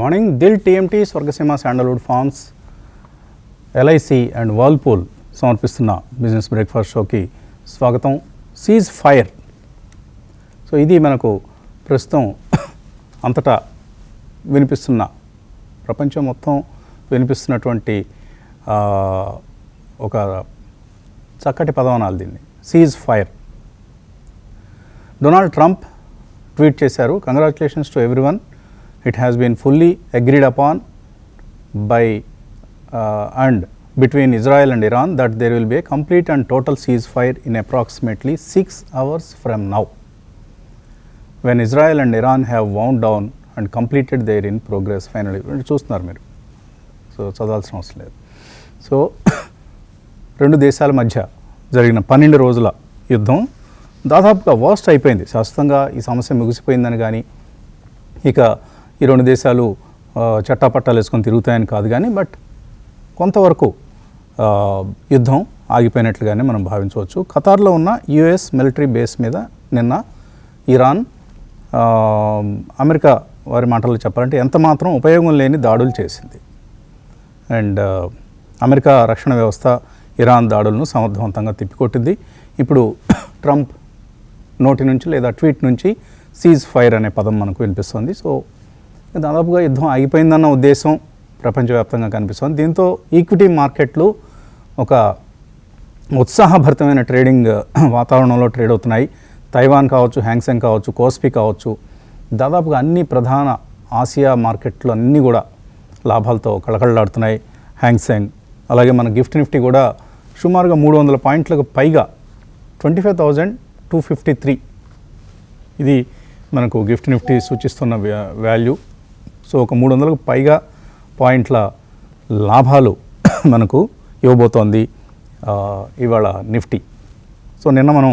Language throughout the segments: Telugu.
Good morning. Dil TMT, Swargaseema sandalwood farms, LIC and Whirlpool సమర్పిస్తున్న బిజినెస్ బ్రేక్ఫాస్ట్ షోకి స్వాగతం. Cease fire. సో ఇది మనకు ప్రస్తుతం అంతటా వినిపిస్తున్న, ప్రపంచం మొత్తం వినిపిస్తున్నటువంటి ఒక చక్కటి పదవనాలు దీన్ని, cease fire. Donald Trump tweet చేశారు, congratulations to everyone, it has been fully agreed upon by and between Israel and Iran that there will be a complete and total ceasefire in approximately 6 hours from now, when Israel and Iran have wound down and completed their in progress finally. చూస్తున్నారు మీరు, సో చదవాల్సిన అవసరం లేదు. సో రెండు దేశాల మధ్య జరిగిన 12 రోజుల యుద్ధం దాదాపుగా వర్స్ట్ అయిపోయింది. శాశ్వతంగా ఈ సమస్య ముగిసిపోయిందని కానీ, ఇక ఈ రెండు దేశాలు చట్టాపట్టాలు వేసుకొని తిరుగుతాయని కాదు కానీ, బట్ కొంతవరకు యుద్ధం ఆగిపోయినట్లుగానే మనం భావించవచ్చు. ఖతార్లో ఉన్న యుఎస్ మిలిటరీ బేస్ మీద నిన్న ఇరాన్, అమెరికా వారి మాటల్లో చెప్పాలంటే ఎంత మాత్రం ఉపయోగం లేని దాడులు చేసింది. అండ్ అమెరికా రక్షణ వ్యవస్థ ఇరాన్ దాడులను సమర్థవంతంగా తిప్పికొట్టింది. ఇప్పుడు ట్రంప్ నోటి నుంచి లేదా ట్వీట్ నుంచి సీజ్ ఫైర్ అనే పదం మనకు వినిపిస్తుంది. సో దాదాపుగా యుద్ధం ఆగిపోయిందన్న ఉద్దేశం ప్రపంచవ్యాప్తంగా కనిపిస్తుంది. దీంతో ఈక్విటీ మార్కెట్లు ఒక ఉత్సాహభరితమైన ట్రేడింగ్ వాతావరణంలో ట్రేడ్ అవుతున్నాయి. తైవాన్ కావచ్చు, హ్యాంగ్సెంగ్ కావచ్చు, కోస్పీ కావచ్చు, దాదాపుగా అన్ని ప్రధాన ఆసియా మార్కెట్లు అన్నీ కూడా లాభాలతో కళకళలాడుతున్నాయి. హ్యాంగ్సెంగ్, అలాగే మన గిఫ్ట్ నిఫ్టీ కూడా సుమారుగా 300 పాయింట్లకు పైగా 25,253 ఇది మనకు గిఫ్ట్ నిఫ్టీ సూచిస్తున్న వాల్యూ. సో ఒక 300కు పైగా పాయింట్ల లాభాలు మనకు ఇవ్వబోతోంది ఇవాళ నిఫ్టీ. సో నిన్న మనం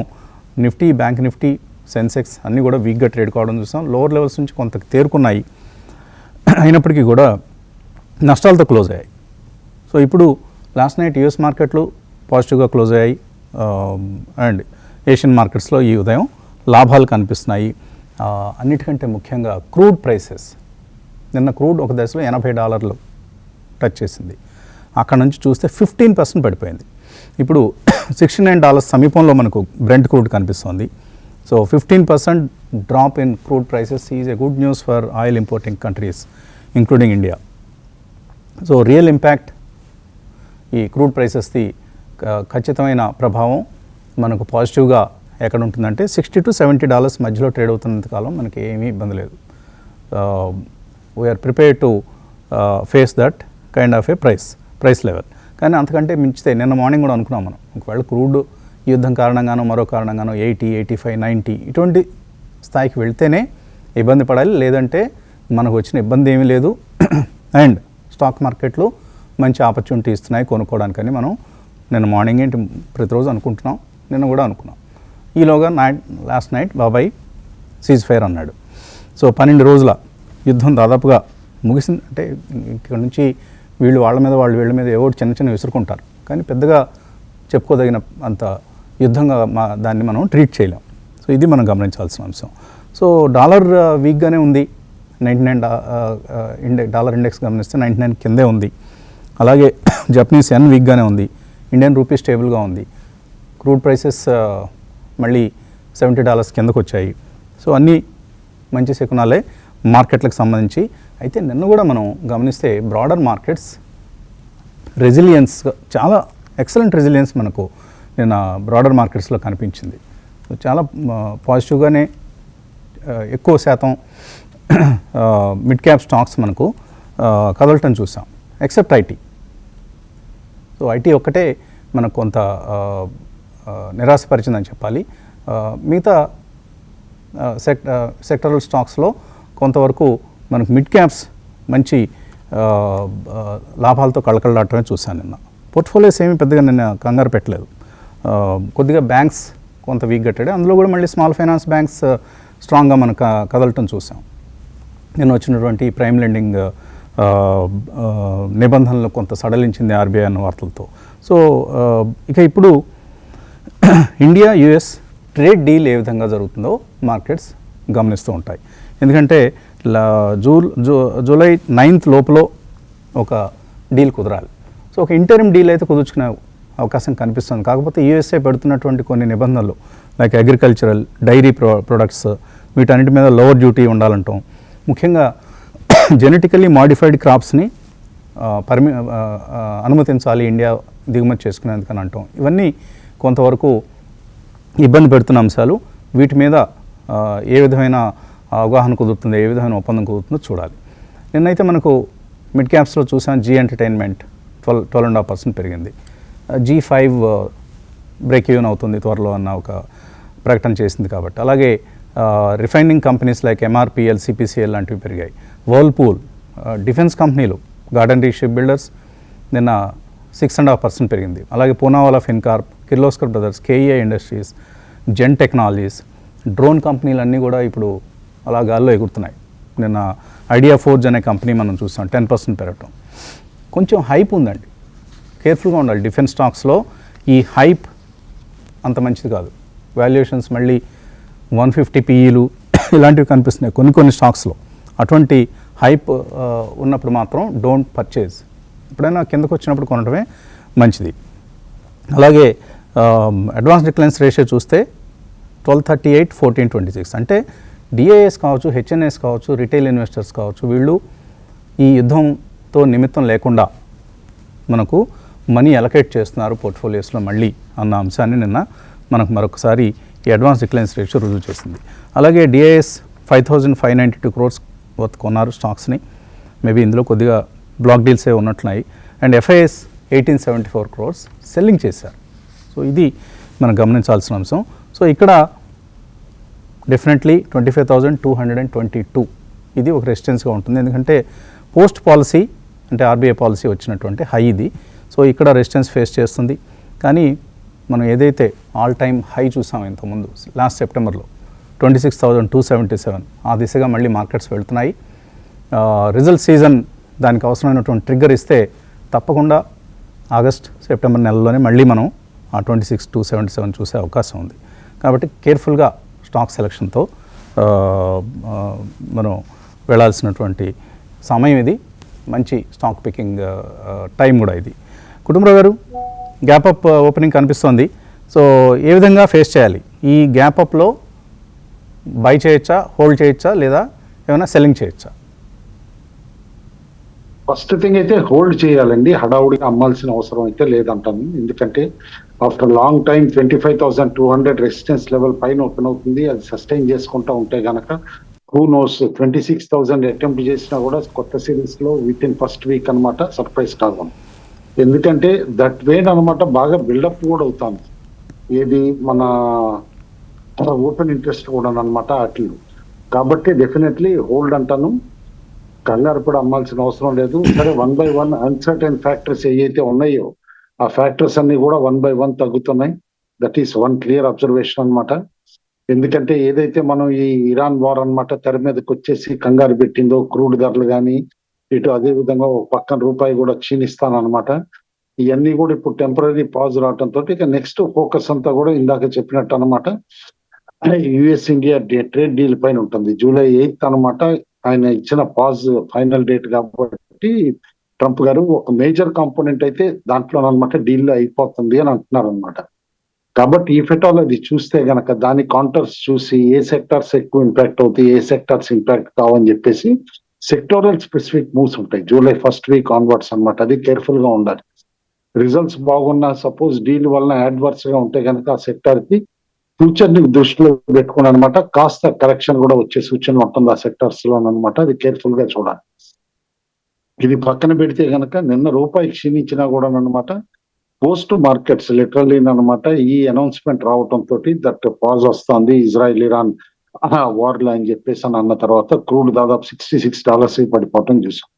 నిఫ్టీ, బ్యాంక్ నిఫ్టీ, సెన్సెక్స్ అన్నీ కూడా వీక్గా ట్రేడ్ కావడం చూసాం. లోవర్ లెవెల్స్ నుంచి కొంత తేరుకున్నాయి, అయినప్పటికీ కూడా నష్టాలతో క్లోజ్ అయ్యాయి. సో ఇప్పుడు లాస్ట్ నైట్ యూఎస్ మార్కెట్లు పాజిటివ్గా క్లోజ్ అయ్యాయి అండ్ ఏషియన్ మార్కెట్స్లో ఈ ఉదయం లాభాలు కనిపిస్తున్నాయి. అన్నిటికంటే ముఖ్యంగా క్రూడ్ ప్రైసెస్, నిన్న క్రూడ్ ఒక దశలో $80 టచ్ చేసింది. అక్కడ నుంచి చూస్తే 15% పడిపోయింది. ఇప్పుడు $69 సమీపంలో మనకు బ్రెంట్ క్రూడ్ కనిపిస్తుంది. So 15% drop in crude prices is a good news for oil importing countries including India. So real impact ఈ క్రూడ్ ప్రైసెస్ది ఖచ్చితమైన ప్రభావం మనకు పాజిటివ్గా ఎక్కడ ఉంటుందంటే $60 to $70 మధ్యలో ట్రేడ్ అవుతున్నంత కాలం మనకి ఏమీ ఇబ్బంది లేదు. We're prepared to face that kind of a price level. కానీ అంతకంటే మించితే నిన్న మార్నింగ్ కూడా అనుకున్నాం మనం, ఒకవేళ క్రూడ్ యుద్ధం కారణంగానో మరో కారణంగానో 80, 85, 90 ఇటువంటి స్థాయికి వెళ్తేనే ఇబ్బంది పడాలి, లేదంటే మనకు వచ్చిన ఇబ్బంది ఏమీ లేదు. అండ్ స్టాక్ మార్కెట్లు మంచి ఆపర్చునిటీ ఇస్తున్నాయి కొనుక్కోవడానికని మనం నిన్న మార్నింగ్ ఏంటి ప్రతిరోజు అనుకుంటున్నాం, నిన్న కూడా అనుకున్నాం. ఈలోగా లాస్ట్ నైట్ బాబాయ్ సీజ్ ఫైర్ అన్నాడు. సో 12 రోజుల యుద్ధం దాదాపుగా ముగిసింది. అంటే ఇక్కడ నుంచి వీళ్ళు వాళ్ళ మీద, వాళ్ళు వీళ్ళ మీద ఏవో చిన్న చిన్న విసురుకుంటారు, కానీ పెద్దగా చెప్పుకోదగిన అంత యుద్ధంగా దాన్ని మనం ట్రీట్ చేయలేం. సో ఇది మనం గమనించాల్సిన అంశం. సో డాలర్ వీక్గానే ఉంది. 99 డాలర్ ఇండెక్స్ గమనిస్తే 99 కిందే ఉంది. అలాగే జపనీస్ యెన్ వీక్గానే ఉంది. ఇండియన్ రూపీ స్టేబుల్గా ఉంది. క్రూడ్ ప్రైసెస్ మళ్ళీ $70 కిందకు వచ్చాయి. సో అన్నీ మంచి శకునాలే మార్కెట్లకు సంబంధించి. అయితే నిన్న కూడా మనం గమనిస్తే బ్రాడర్ మార్కెట్స్ రెసిలియన్స్, చాలా ఎక్సలెంట్ రెసిలియన్స్ మనకు నిన్న బ్రాడర్ మార్కెట్స్లో కనిపించింది. చాలా పాజిటివ్గానే ఎక్కువ శాతం మిడ్ క్యాప్ స్టాక్స్ మనకు కదలటం చూసాం, ఎక్సెప్ట్ ఐటీ. సో ఐటీ ఒక్కటే మనకు కొంత నిరాశపరిచిందని చెప్పాలి. మిగతా సెక్టరల్ స్టాక్స్లో కొంతవరకు మనకు మిడ్ క్యాప్స్ మంచి లాభాలతో కళకళలాడటమే చూశాను నిన్న. పోర్ట్ఫోలియోస్ ఏమీ పెద్దగా నిన్న కంగారు పెట్టలేదు. కొద్దిగా బ్యాంక్స్ కొంత వీక్ కట్టాడు, అందులో కూడా మళ్ళీ స్మాల్ ఫైనాన్స్ బ్యాంక్స్ స్ట్రాంగ్గా మనకు కదలటం చూసాం. నిన్న వచ్చినటువంటి ప్రైమ్ లెండింగ్ నిబంధనలు కొంత సడలించింది ఆర్బీఐ అన్న వార్తలతో. సో ఇక ఇప్పుడు ఇండియా యుఎస్ ట్రేడ్ డీల్ ఏ విధంగా జరుగుతుందో మార్కెట్స్ గమనిస్తూ ఉంటాయి. ఎందుకంటే జూలై 9th లోపల ఒక డీల్ కుదరాలి. సో ఒక ఇంటరిమ్ డీల్ అయితే కుదుర్చుకునే అవకాశం కనిపిస్తుంది. కాకపోతే యూఎస్ఏ పెడుతున్నటువంటి కొన్ని నిబంధనలు లైక్ అగ్రికల్చరల్, డైరీ ప్రొడక్ట్స్, వీటన్నిటి మీద లోవర్ డ్యూటీ ఉండాలంటాం. ముఖ్యంగా జెనెటికల్లీ మాడిఫైడ్ క్రాప్స్ని అనుమతించాలి ఇండియా దిగుమతి చేసుకునేందుకని అంటాం. ఇవన్నీ కొంతవరకు ఇబ్బంది పెడుతున్న అంశాలు. వీటి మీద ఏ విధమైన అవగాహన కుదురుతుందో, ఏ విధమైన ఒప్పందం కుదురుతుందో చూడాలి. నిన్నైతే మనకు మిడ్ క్యాప్స్లో చూసాం, జీ ఎంటర్టైన్మెంట్ 12.5% పెరిగింది. G5 బ్రేక్ ఈవెన్ అవుతుంది త్వరలో అన్న ఒక ప్రకటన చేసింది కాబట్టి. అలాగే refining companies like MRPL, CPCL లాంటివి పెరిగాయి. వర్ల్పూల్, డిఫెన్స్ కంపెనీలు, గార్డెన్ రీ షిప్ బిల్డర్స్ నిన్న 6.5% పెరిగింది. అలాగే Poonawalla Fincorp, Kirloskar Brothers, KEI industries, Zen technologies, drone కంపెనీలు అన్నీ కూడా ఇప్పుడు అలా గాల్లో ఎగురుతున్నాయి. నిన్న ఐడియా ఫోర్జ్ అనే కంపెనీ మనం చూస్తాం 10% పెరగటం. కొంచెం హైప్ ఉందండి, కేర్ఫుల్గా ఉండాలి. డిఫెన్స్ స్టాక్స్లో ఈ హైప్ అంత మంచిది కాదు. వాల్యుయేషన్స్ మళ్ళీ 150 PEలు ఇలాంటివి కనిపిస్తున్నాయి కొన్ని స్టాక్స్లో. అటువంటి హైప్ ఉన్నప్పుడు మాత్రం డోంట్ పర్చేజ్. ఎప్పుడైనా కిందకు వచ్చినప్పుడు కొనడమే మంచిది. అలాగే అడ్వాన్స్ డిక్లైన్స్ రేషియో చూస్తే 1238, 1426. అంటే డిఐఎస్ కావచ్చు, హెచ్ఎన్ఎస్ కావచ్చు, రిటైల్ ఇన్వెస్టర్స్ కావచ్చు, వీళ్ళు ఈ యుద్ధంతో నిమిత్తం లేకుండా మనకు మనీ అలొకేట్ చేస్తున్నారు పోర్ట్ఫోలియోస్లో మళ్ళీ అన్న అంశాన్ని నిన్న మనకు మరొకసారి ఈ అడ్వాన్స్ డిక్లైన్స్ రేషియో రుజువు చేసింది. అలాగే డిఐఎస్ 5592 crores వర్త్ కొన్నారు స్టాక్స్ని. మేబీ ఇందులో కొద్దిగా బ్లాక్ డీల్సే ఉన్నట్లున్నాయి. అండ్ FIS 1874 crores సెల్లింగ్ చేశారు. సో ఇది మనం గమనించాల్సిన అంశం. సో ఇక్కడ డెఫినెట్లీ 25,222 ఇది ఒక రెసిస్టెన్స్గా ఉంటుంది. ఎందుకంటే పోస్ట్ పాలసీ అంటే RBI పాలసీ వచ్చినటువంటి హై ఇది. సో ఇక్కడ రెసిస్టెన్స్ ఫేస్ చేస్తుంది. కానీ మనం ఏదైతే ఆల్ టైమ్ హై చూసామో ఇంతకుముందు లాస్ట్ సెప్టెంబర్లో 26,277 ఆ దిశగా మళ్ళీ మార్కెట్స్ వెళ్తున్నాయి. రిజల్ట్ సీజన్ దానికి అవసరమైనటువంటి ట్రిగ్గర్ ఇస్తే తప్పకుండా ఆగస్ట్, సెప్టెంబర్ నెలలోనే మళ్ళీ మనం ఆ 26,277 చూసే అవకాశం ఉంది. కాబట్టి కేర్ఫుల్గా స్టాక్ సెలక్షన్తో మనం వెళ్ళాల్సినటువంటి సమయం ఇది. మంచి స్టాక్ పికింగ్ టైం కూడా ఇది. కుటుంబరావు గారు, గ్యాప్ అప్ ఓపెనింగ్ కనిపిస్తోంది. సో ఏ విధంగా ఫేస్ చేయాలి? ఈ గ్యాప్ అప్లో బై చేయొచ్చా, హోల్డ్ చేయొచ్చా, లేదా ఏమైనా సెల్లింగ్ చేయొచ్చా? ఫస్ట్ థింగ్ అయితే హోల్డ్ చేయాలండి. హడావుడిగా అమ్మాల్సిన అవసరం అయితే లేదంటాను. ఎందుకంటే after long time 25,200 resistance level పైన ఓపెన్ అవుతుంది. అది సస్టైన్ చేసుకుంటూ ఉంటే గనక హూ నోస్ 26,000 అటెంప్ట్ చేసినా కూడా కొత్త సిరీస్ లో విత్ ఇన్ ఫస్ట్ వీక్ అనమాట సర్ప్రైజ్ కాదు. ఎందుకంటే దట్ వే అనమాట బాగా బిల్డప్ కూడా అవుతాను. ఏది మన ఓపెన్ ఇంట్రెస్ట్ కూడా అనమాట అట్లు. కాబట్టి డెఫినెట్లీ హోల్డ్ అంటాను. కంగారు కూడా అమ్మాల్సిన అవసరం లేదు. సరే 1 by 1 అన్సర్టైన్ ఫ్యాక్టర్స్ ఏవైతే ఉన్నాయో ఆ ఫ్యాక్టర్స్ అన్ని కూడా 1 by 1 తగ్గుతున్నాయి. That is one clear observation అనమాట. ఎందుకంటే ఏదైతే మనం ఈ ఇరాన్ వార్ అనమాట తెర మీదకి వచ్చేసి కంగారు పెట్టిందో, క్రూడ్ ధరలు కానీ ఇటు అదే విధంగా ఒక పక్కన రూపాయి కూడా క్షీణిస్తానమాట. ఇవన్నీ కూడా ఇప్పుడు టెంపరీ పాజ్ రావడంతో ఇక నెక్స్ట్ ఫోకస్ అంతా కూడా ఇందాక చెప్పినట్టు అనమాట US ఇండియా ట్రేడ్ డీల్ పైన ఉంటుంది. జూలై 8th అనమాట ఆయన ఇచ్చిన పాజ్ ఫైనల్ డేట్ కాబట్టి ట్రంప్ గారు ఒక మేజర్ కాంపోనెంట్ అయితే దాంట్లో అనమాట డీల్ అయిపోతుంది అని అంటున్నారు అనమాట. కాబట్టి ఈ ఫెటాల్ అది చూస్తే గనక దాని కౌంటర్స్ చూసి ఏ సెక్టార్స్ ఎక్కువ ఇంపాక్ట్ అవుతాయి, ఏ సెక్టార్స్ ఇంపాక్ట్ కావని చెప్పేసి సెక్టోరల్ స్పెసిఫిక్ మూవ్స్ ఉంటాయి జూలై ఫస్ట్ వీక్ ఆన్వర్డ్స్ అనమాట. అది కేర్ఫుల్ గా ఉండాలి. రిజల్ట్స్ బాగున్నా సపోజ్ డీల్ వలన అడ్వర్స్ గా ఉంటే కనుక ఆ సెక్టార్ కి ఫ్యూచర్ ని దృష్టిలో పెట్టుకుని అనమాట కాస్త కరెక్షన్ కూడా వచ్చే సూచన ఉంటుంది ఆ సెక్టార్స్ లో అనమాట. అది కేర్ఫుల్ గా చూడాలి. ఇది పక్కన పెడితే గనక నిన్న రూపాయి క్షీణించినా కూడా అనమాట పోస్ట్ మార్కెట్స్ లిటరల్లీ అనమాట ఈ అనౌన్స్మెంట్ రావటం తోటి దట్ పాజ్ వస్తుంది ఇజ్రాయెల్ ఇరాన్ వార్లు అని చెప్పేసి అని అన్న తర్వాత క్రూడ్ దాదాపు $66 పడిపోవటం చూసాం.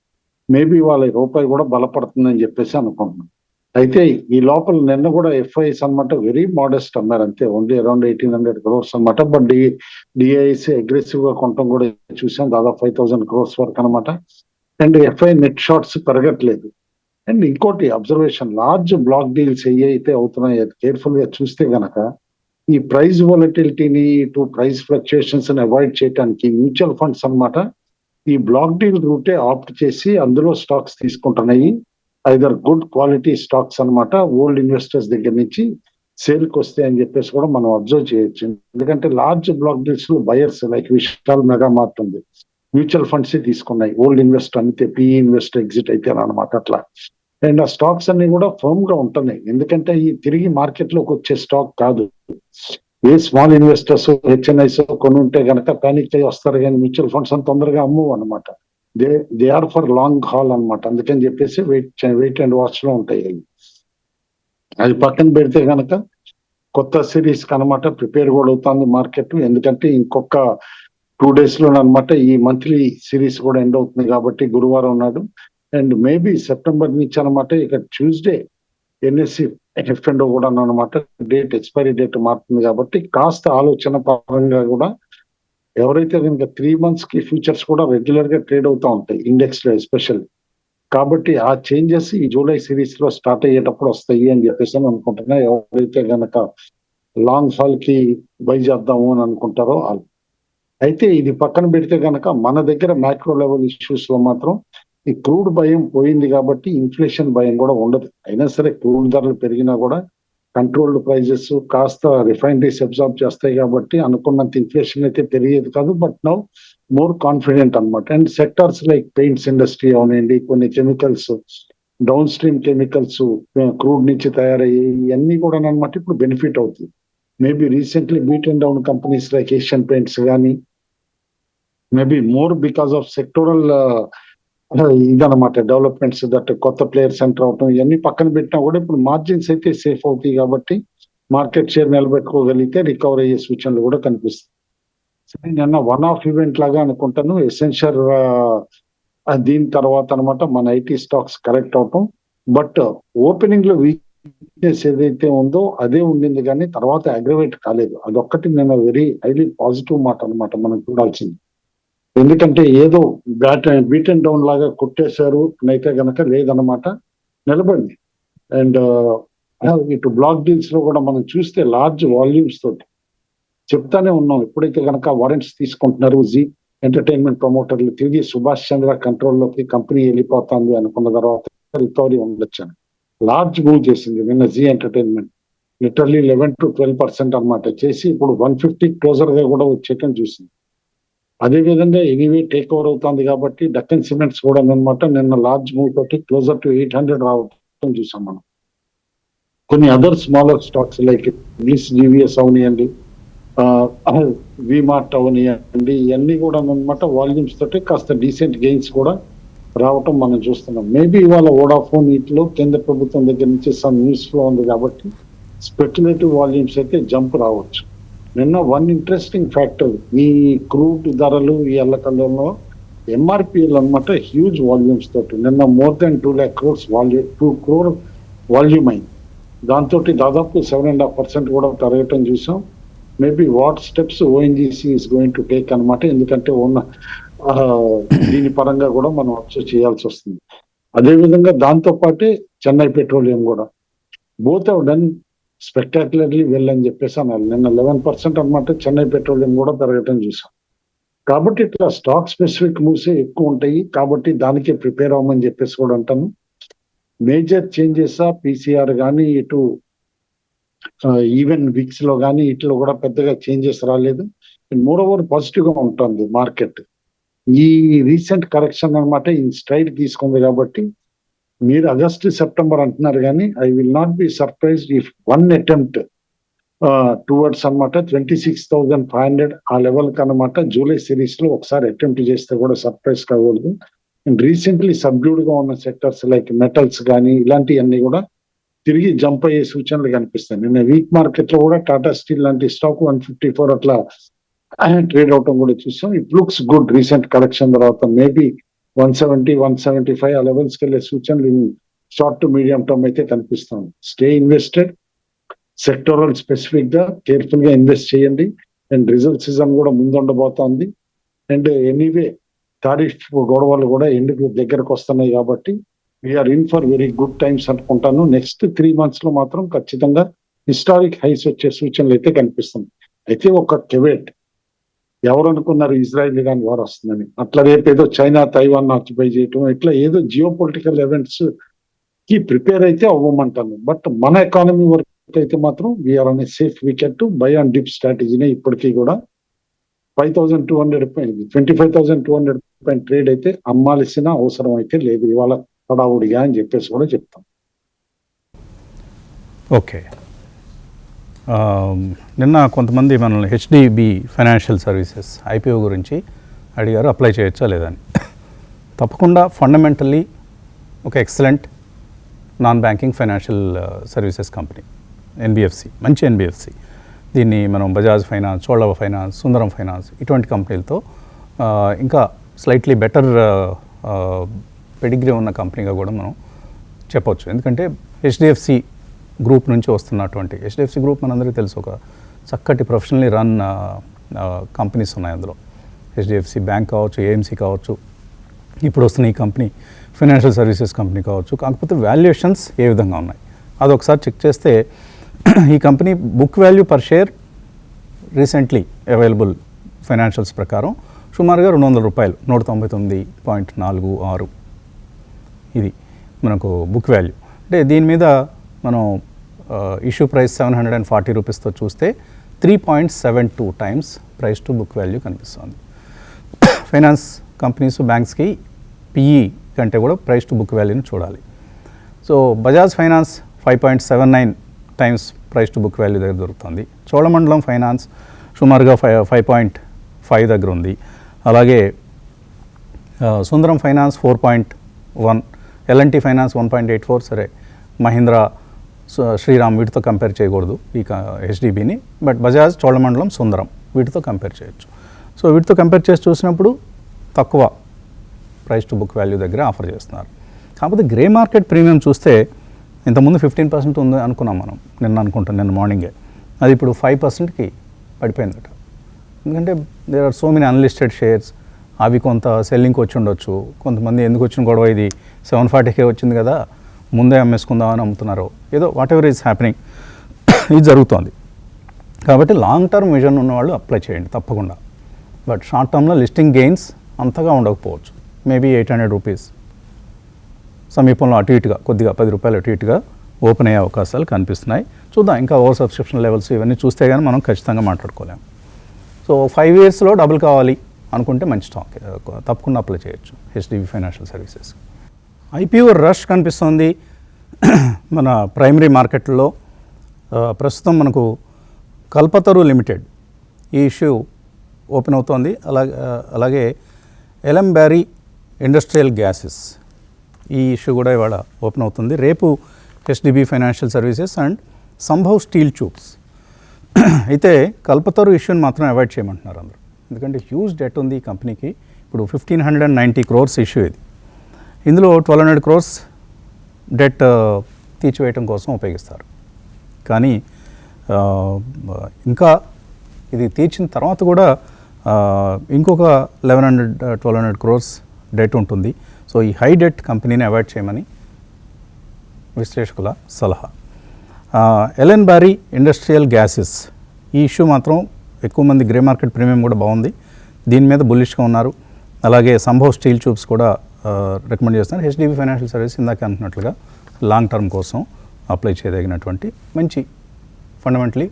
మేబీ వాళ్ళ రూపాయి కూడా బలపడుతుందని చెప్పేసి అనుకుంటున్నాం. అయితే ఈ లోపల నిన్న కూడా FIS అనమాట వెరీ మోడెస్ట్ అమ్మారు అంతే, ఓన్లీ అరౌండ్ 1,800 crores అనమాట. బట్ డిఐసి అగ్రెసివ్ గా కొనటం కూడా చూసాం దాదాపు 5,000 crores వరకు అనమాట. అండ్ FI నెట్ షార్ట్స్ పెరగట్లేదు. అండ్ ఇంకోటి అబ్జర్వేషన్, లార్జ్ బ్లాక్ డీల్స్ ఏవైతే అవుతున్నాయో కేర్ఫుల్ గా చూస్తే గనక ఈ ప్రైస్ వాలటిలిటీని ఇటు ప్రైస్ ఫ్లక్చుయేషన్స్ ని అవాయిడ్ చేయడానికి మ్యూచువల్ ఫండ్స్ అనమాట ఈ బ్లాక్ డీల్ రూటే ఆప్ట్ చేసి అందులో స్టాక్స్ తీసుకుంటున్నాయి. ఐదర్ గుడ్ క్వాలిటీ స్టాక్స్ అన్నమాట, ఓల్డ్ ఇన్వెస్టర్స్ దగ్గర నుంచి సేల్కి వస్తాయి అని చెప్పేసి కూడా మనం అబ్జర్వ్ చేయొచ్చు. ఎందుకంటే లార్జ్ బ్లాక్ డీల్స్ లో buyers like Vishal mega mart ఉంది, మ్యూచువల్ ఫండ్స్ తీసుకున్నాయి, ఓల్డ్ ఇన్వెస్టర్ అంతే పిఈ ఇన్వెస్టర్ ఎగ్జిట్ అయితే అనమాట అట్లా. అండ్ ఆ స్టాక్స్ అన్ని కూడా ఫర్మ్ గా ఉంటున్నాయి, ఎందుకంటే ఈ తిరిగి మార్కెట్ లోకి వచ్చే స్టాక్ కాదు. ఏ స్మాల్ ఇన్వెస్టర్స్ హెచ్ఎన్ఐస్ కొన్ని ఉంటే కనుక ప్యానిక్ అయ్యి వస్తారు, కానీ మ్యూచువల్ ఫండ్స్ అంత తొందరగా అమ్మవు అనమాట. They are for long haul అనమాట. అందుకని చెప్పేసి వెయిట్ అండ్ వాచ్ లో ఉంటాయి అవి. అది పక్కన పెడితే కనుక కొత్త సిరీస్ కనమాట ప్రిపేర్ కూడా అవుతుంది మార్కెట్, ఎందుకంటే ఇంకొక 2 days లో అనమాట ఈ మంత్లీ సిరీస్ కూడా ఎండ్ అవుతుంది కాబట్టి గురువారం నాడు. అండ్ మేబీ సెప్టెంబర్ నుంచి అనమాట ఇక ట్యూస్డే ఎన్ఎస్సి ఎఫ్ఎండో కూడా అనమాట డేట్ ఎక్స్పైరీ డేట్ మారుతుంది కాబట్టి కాస్త ఆలోచన పరంగా కూడా ఎవరైతే కనుక 3 months కి ఫ్యూచర్స్ కూడా రెగ్యులర్ గా ట్రేడ్ అవుతూ ఉంటాయి ఇండెక్స్ లో ఎస్పెషల్లీ. కాబట్టి ఆ చేంజెస్ ఈ జూలై సిరీస్ లో స్టార్ట్ అయ్యేటప్పుడు వస్తాయి అని చెప్పేసి అనుకుంటున్నా. ఎవరైతే గనక లాంగ్ హాల్ కి బై చేద్దాము అని అనుకుంటారో వాళ్ళు. అయితే ఇది పక్కన పెడితే గనక మన దగ్గర మ్యాక్రో లెవెల్ ఇష్యూస్ లో మాత్రం ఈ క్రూడ్ భయం పోయింది కాబట్టి ఇన్ఫ్లేషన్ భయం కూడా ఉండదు. అయినా సరే క్రూడ్ ధరలు పెరిగినా కూడా కంట్రోల్డ్ ప్రైజెస్ కాస్త రిఫైనరీస్ అబ్జార్బ్ చేస్తాయి కాబట్టి అనుకున్నంత ఇన్ఫ్లేషన్ అయితే పెరిగేది కాదు. బట్ నౌ మోర్ కాన్ఫిడెంట్ అనమాట. And sectors like paints industry అవనండి, కొన్ని chemicals, downstream chemicals crude నుంచి తయారయ్యి ఇవన్నీ కూడా అనమాట ఇప్పుడు బెనిఫిట్ అవుతుంది. Maybe recently beaten down companies like Asian Paints కానీ maybe more because of sectoral ఇదనమాట డెవలప్మెంట్స్ దట్ కొత్త ప్లేయర్స్ ఎంటర్ అవటం ఇవన్నీ పక్కన పెట్టినా కూడా ఇప్పుడు మార్జిన్స్ అయితే సేఫ్ అవుతాయి కాబట్టి మార్కెట్ షేర్ నిలబెట్టుకోగలిగితే రికవర్ అయ్యే సూచనలు కూడా కనిపిస్తాయి. సరే, నిన్న వన్ ఆఫ్ ఈవెంట్ లాగా అనుకుంటాను ఎసెన్షియల్ దీని తర్వాత అనమాట మన ఐటీ స్టాక్స్ కరెక్ట్ అవటం. బట్ ఓపెనింగ్ లో వీక్నెస్ ఏదైతే ఉందో అదే ఉండింది కానీ తర్వాత అగ్రవేట్ కాలేదు. అదొక్కటి నేను వెరీ హైలీ పాజిటివ్ మాట అనమాట మనం చూడాల్సింది. ఎందుకంటే ఏదో బీట్ అండ్ డౌన్ లాగా కొట్టేశారు అయితే గనక లేదనమాట, నిలబడింది. అండ్ ఇటు బ్లాక్ డీల్స్ లో కూడా మనం చూస్తే లార్జ్ వాల్యూమ్స్ తోటి చెప్తానే ఉన్నాం. ఎప్పుడైతే కనుక వారెంట్స్ తీసుకుంటున్నారు జీ ఎంటర్టైన్మెంట్ ప్రమోటర్లు తిరిగి సుభాష్ చంద్ర కంట్రోల్లోకి కంపెనీ వెళ్ళిపోతుంది అనుకున్న తర్వాత రికవరీ ఉండొచ్చు. లార్జ్ మూవ్ చేసింది నిన్న జీ ఎంటర్టైన్మెంట్, లిటర్లీ 11 to 12% అనమాట చేసి ఇప్పుడు 150 క్లోజర్ గా కూడా వచ్చేయటం చూసింది. అదే విధంగా ఎనీవే టేక్ ఓవర్ అవుతుంది కాబట్టి డక్కన్ సిమెంట్స్ కూడా అనమాట నిన్న లార్జ్ మూవ్ తోటి క్లోజర్ టు 800 రావటం చూసాం మనం. కొన్ని అదర్ స్మాలర్ స్టాక్స్ లైక్ ఇంగ్లీష్ జీవీఎస్ అవనియండి, విమార్ట్ అవనియండి, ఇవన్నీ కూడా అనమాట వాల్యూమ్స్ తోటి కాస్త డీసెంట్ గెయిన్స్ కూడా రావటం మనం చూస్తున్నాం. మేబీ ఇవాళ వోడాఫోన్ వీటిలో కేంద్ర ప్రభుత్వం దగ్గర నుంచి సమ్ న్యూస్ ఫ్లో ఉంది కాబట్టి స్పెక్యులేటివ్ వాల్యూమ్స్ అయితే జంప్ రావచ్చు. నిన్న వన్ ఇంట్రెస్టింగ్ ఫ్యాక్టర్ ఈ క్రూడ్ ధరలు ఈ ఎల్లకల్లంలో ఎంఆర్పిఎల్ అనమాట హ్యూజ్ వాల్యూమ్స్ తోటి నిన్న more than 2 lakh crores 2 crore volume అయింది. దాంతో దాదాపు 7.5% కూడా పెరగటం చూసాం. Maybe what steps ONGC is going to take అనమాట, ఎందుకంటే ఉన్న దీని పరంగా కూడా మనం అబ్జర్వ్ చేయాల్సి వస్తుంది. అదేవిధంగా దాంతో పాటే చెన్నై పెట్రోలియం కూడా both have done spectacularly well అని చెప్పేసి అన్నారు. నిన్న 11% అనమాట చెన్నై పెట్రోలియం కూడా పెరగటం చూసాం. కాబట్టి ఇట్లా స్టాక్ స్పెసిఫిక్ మూవ్స్ ఎక్కువ ఉంటాయి కాబట్టి దానికే ప్రిపేర్ అవ్వమని చెప్పేసి కూడా అంటాను. మేజర్ చేంజెస్ పీసీఆర్ కానీ ఇటు ఈవెన్ విక్స్ లో కానీ ఇట్లో కూడా పెద్దగా చేంజెస్ రాలేదు. మోర్ ఓవర్ పాజిటివ్ గా ఉంటుంది మార్కెట్. ఈ రీసెంట్ కరెక్షన్ అనమాట ఈ స్ట్రైట్ తీసుకుంది కాబట్టి మీరు ఆగస్టు సెప్టెంబర్ అంటున్నారు కానీ I will not be surprised if one attempt towards అనమాట 26,500 ఆ లెవెల్ కి అనమాట జూలై సిరీస్ లో ఒకసారి అటెంప్ట్ చేస్తే కూడా సర్ప్రైజ్ కాకూడదు. అండ్ రీసెంట్లీ సబ్డ్యూడ్ గా ఉన్న సెక్టర్స్ లైక్ మెటల్స్ కానీ ఇలాంటివన్నీ కూడా తిరిగి జంప్ అయ్యే సూచనలు కనిపిస్తాయి. నిన్న వీక్ మార్కెట్ లో కూడా టాటా స్టీల్ లాంటి స్టాక్ 154 అట్లా ట్రేడ్ అవటం కూడా చూసాం. It looks good recent correction తర్వాత మేబీ 170, 175 ఆ లెవెల్స్ కి వెళ్ళే సూచనలు షార్ట్ టు మీడియం టర్మ్ అయితే కనిపిస్తుంది. స్టే ఇన్వెస్టెడ్, సెక్టోరల్ స్పెసిఫిక్ గా కేర్ఫుల్ గా ఇన్వెస్ట్ చేయండి. అండ్ రిజల్ట్ సీజన్ కూడా ముందుండబోతోంది. అండ్ ఎనీవే టారిఫ్ గొడవలు కూడా ఎందుకు దగ్గరకు వస్తున్నాయి కాబట్టి we're in for very good times అనుకుంటాను. నెక్స్ట్ 3 months లో మాత్రం ఖచ్చితంగా హిస్టారిక్ హైస్ వచ్చే సూచనలు అయితే కనిపిస్తుంది. అయితే ఒక కెవెట్ ఎవరు అనుకున్నారు ఇజ్రాయెల్ ఇరాన్ వార్ వస్తుందని? అట్లా రేపు ఏదో చైనా తైవాన్ ఆక్యుపై చేయటం, ఇట్లా ఏదో జియో పొలిటికల్ ఈవెంట్స్ కి ప్రిపేర్ అయితే అవ్వమంటాను. బట్ మన ఎకానమీ వరకు అయితే మాత్రం we're on a safe wicket to buy and dip స్ట్రాటజీనే ఇప్పటికీ కూడా 5,200 25,200 పాయింట్ ట్రేడ్ అయితే అమ్మాల్సిన అవసరం అయితే లేదు ఇవాళ హడావుడిగా అని చెప్పేసి కూడా చెప్తాం. ఓకే. నిన్న కొంతమంది మనల్ని హెచ్డిబి ఫైనాన్షియల్ సర్వీసెస్ ఐపీఓ గురించి అడిగారు, అప్లై చేయొచ్చా లేదని. తప్పకుండా ఫండమెంటల్లీ ఒక excellent non banking financial services company, NBFC, మంచి ఎన్బిఎఫ్సి. దీన్ని మనం బజాజ్ ఫైనాన్స్, చోళవ ఫైనాన్స్, సుందరం ఫైనాన్స్ ఇటువంటి కంపెనీలతో ఇంకా స్లైట్లీ బెటర్ పెడిగ్రీ ఉన్న కంపెనీగా కూడా మనం చెప్పవచ్చు. ఎందుకంటే హెచ్డిఎఫ్సి గ్రూప్ నుంచి వస్తున్నటువంటి, హెచ్డిఎఫ్సి గ్రూప్ మనందరికీ తెలుసు, ఒక చక్కటి ప్రొఫెషనల్లీ రన్ కంపెనీస్ ఉన్నాయి అందులో. హెచ్డిఎఫ్సి బ్యాంక్ కావచ్చు, ఏఎంసీ కావచ్చు, ఇప్పుడు వస్తున్న ఈ కంపెనీ ఫైనాన్షియల్ సర్వీసెస్ కంపెనీ కావచ్చు. కాకపోతే వాల్యుయేషన్స్ ఏ విధంగా ఉన్నాయి అదొకసారి చెక్ చేస్తే ఈ company book value per share recently available financials ప్రకారం సుమారుగా ₹200, 199.46 ఇది మనకు బుక్ వాల్యూ. అంటే దీని మీద మనం ఇష్యూ ప్రైస్ ₹740తో చూస్తే 3.72 times price to book value కనిపిస్తుంది. ఫైనాన్స్ కంపెనీస్, బ్యాంక్స్కి పిఈ కంటే కూడా ప్రైస్ టు బుక్ వాల్యూని చూడాలి. So Bajaj finance 5.79 times price to book value దగ్గర దొరుకుతుంది. చోళమండలం ఫైనాన్స్ సుమారుగా 5.5 దగ్గర ఉంది. అలాగే సుందరం ఫైనాన్స్ 4.1, ఎల్ఎన్టీ ఫైనాన్స్ 1.84. సరే, మహీంద్రా, శ్రీరామ్ వీటితో కంపేర్ చేయకూడదు ఈ హెచ్డిబిని, బట్ బజాజ్, చోళమండలం, సుందరం వీటితో కంపేర్ చేయొచ్చు. సో వీటితో కంపేర్ చేసి చూసినప్పుడు తక్కువ ప్రైస్ టు బుక్ వాల్యూ దగ్గర ఆఫర్ చేస్తున్నారు. కాకపోతే గ్రే మార్కెట్ ప్రీమియం చూస్తే ఇంతకుముందు 15% ఉంది అనుకున్నాం మనం, నిన్న మార్నింగే. అది ఇప్పుడు 5%కి పడిపోయిందట. ఎందుకంటే there are so many unlisted shares, అవి కొంత సెల్లింగ్కి వచ్చి ఉండొచ్చు. కొంతమంది ఎందుకు వచ్చిన గొడవ, ఇది 740కే వచ్చింది కదా ముందే అమ్మేసుకుందామని అమ్ముతున్నారు, ఏదో వాట్ ఎవర్ ఈజ్ హ్యాపెనింగ్ ఇది జరుగుతోంది. కాబట్టి లాంగ్ టర్మ్ విజన్ ఉన్నవాళ్ళు అప్లై చేయండి తప్పకుండా. బట్ షార్ట్ టర్మ్లో లిస్టింగ్ గెయిన్స్ అంతగా ఉండకపోవచ్చు, మేబీ ₹800 సమీపంలో అటు ఇటుగా కొద్దిగా ₹10 అటు ఇటుగా ఓపెన్ అయ్యే అవకాశాలు కనిపిస్తున్నాయి. చూద్దాం, ఇంకా ఓవర్ సబ్స్క్రిప్షన్ లెవెల్స్ ఇవన్నీ చూస్తే కానీ మనం ఖచ్చితంగా మాట్లాడుకోలేము. సో 5 ఇయర్స్లో డబుల్ కావాలి అనుకుంటే మంచి స్టాక్, తప్పకుండా అప్లై చేయొచ్చు HDB financial services. IPO rush కనిపిస్తుంది మన ప్రైమరీ మార్కెట్లో. ప్రస్తుతం మనకు కల్పతరు లిమిటెడ్ ఈ ఇష్యూ ఓపెన్ అవుతోంది. అలాగే ఎల్ఎం బ్యారీ ఇండస్ట్రియల్ గ్యాసెస్ ఈ ఇష్యూ కూడా ఇవాళ ఓపెన్ అవుతుంది. రేపు HDB financial services and Sambhav steel tubes. అయితే కల్పతరు ఇష్యూని మాత్రం అవాయిడ్ చేయమంటున్నారు అందరూ, ఎందుకంటే హ్యూజ్ డెట్ ఉంది ఈ కంపెనీకి. ఇప్పుడు 1,590 crores ఇష్యూ ఇది. ఇందులో 1,200 crores డెట్ తీర్చివేయటం కోసం ఉపయోగిస్తారు. కానీ ఇంకా ఇది తీర్చిన తర్వాత కూడా ఇంకొక 1,100-1,200 crores డెట్ ఉంటుంది. సో ఈ హై డెట్ కంపెనీని అవాయిడ్ చేయమని విశ్లేషకుల సలహా. ఎల్ఎన్ బ్యారీ ఇండస్ట్రియల్ గ్యాసెస్ ఈ ఇష్యూ మాత్రం ఎక్కువ మంది, గ్రే మార్కెట్ ప్రీమియం కూడా బాగుంది, దీని మీద బుల్లిష్గా ఉన్నారు. అలాగే సంభవ్ స్టీల్ ట్యూబ్స్ కూడా రికమెండ్ చేస్తున్నారు. హెచ్డిబి ఫైనాన్షియల్ సర్వీస్ ఇందాక అనుకున్నట్లుగా లాంగ్ టర్మ్ కోసం అప్లై చేయదగినటువంటి మంచి fundamentally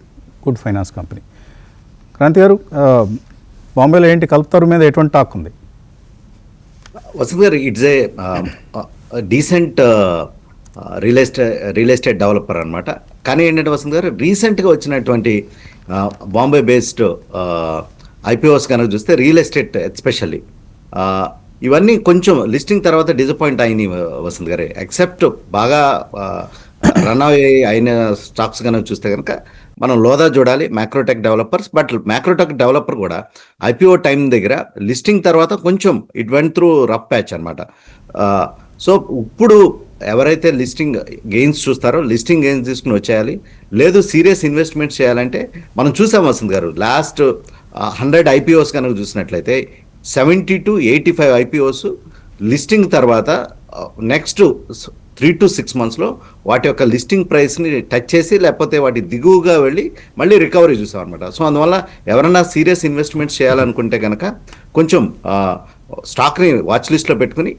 good finance company. Kranti garu, బాంబేలో ఏంటి కల్పతరు మీద ఎటువంటి టాక్ ఉంది? వసంత్ గారు, it's a decent real estate developer అనమాట. కానీ ఏంటంటే వసంత్ గారు, రీసెంట్గా వచ్చినటువంటి బాంబే బేస్డ్ ఐపీఓస్ కనుక చూస్తే రియల్ ఎస్టేట్ ఎస్పెషల్లీ ఇవన్నీ కొంచెం లిస్టింగ్ తర్వాత డిసప్పాయింట్ అయినాయి వసంత్ గారు. ఎక్సెప్ట్ బాగా రన్ అయిన స్టాక్స్ కనుక చూస్తే కనుక మనం లోదా చూడాలి, Macrotech developers. But Macrotech developer కూడా ఐపీఓ టైం దగ్గర లిస్టింగ్ తర్వాత కొంచెం it went through rough patch అనమాట. సో ఇప్పుడు ఎవరైతే లిస్టింగ్ గెయిన్స్ చూస్తారో లిస్టింగ్ గెయిన్స్ తీసుకుని వచ్చేయాలి. లేదు సీరియస్ ఇన్వెస్ట్మెంట్స్ చేయాలంటే మనం చూసాం వసంత్ గారు, లాస్ట్ 100 ఐపీఓస్ కనుక చూసినట్లయితే 70 to 85 ఐపీఓస్ లిస్టింగ్ తర్వాత నెక్స్ట్ 3 to 6 monthsలో వాటి యొక్క లిస్టింగ్ ప్రైస్ని టచ్ చేసి లేకపోతే వాటి దిగువగా వెళ్ళి మళ్ళీ రికవరీ చూసాం అనమాట. సో అందువల్ల ఎవరైనా సీరియస్ ఇన్వెస్ట్మెంట్స్ చేయాలనుకుంటే కనుక కొంచెం స్టాక్ని వాచ్ లిస్ట్లో పెట్టుకుని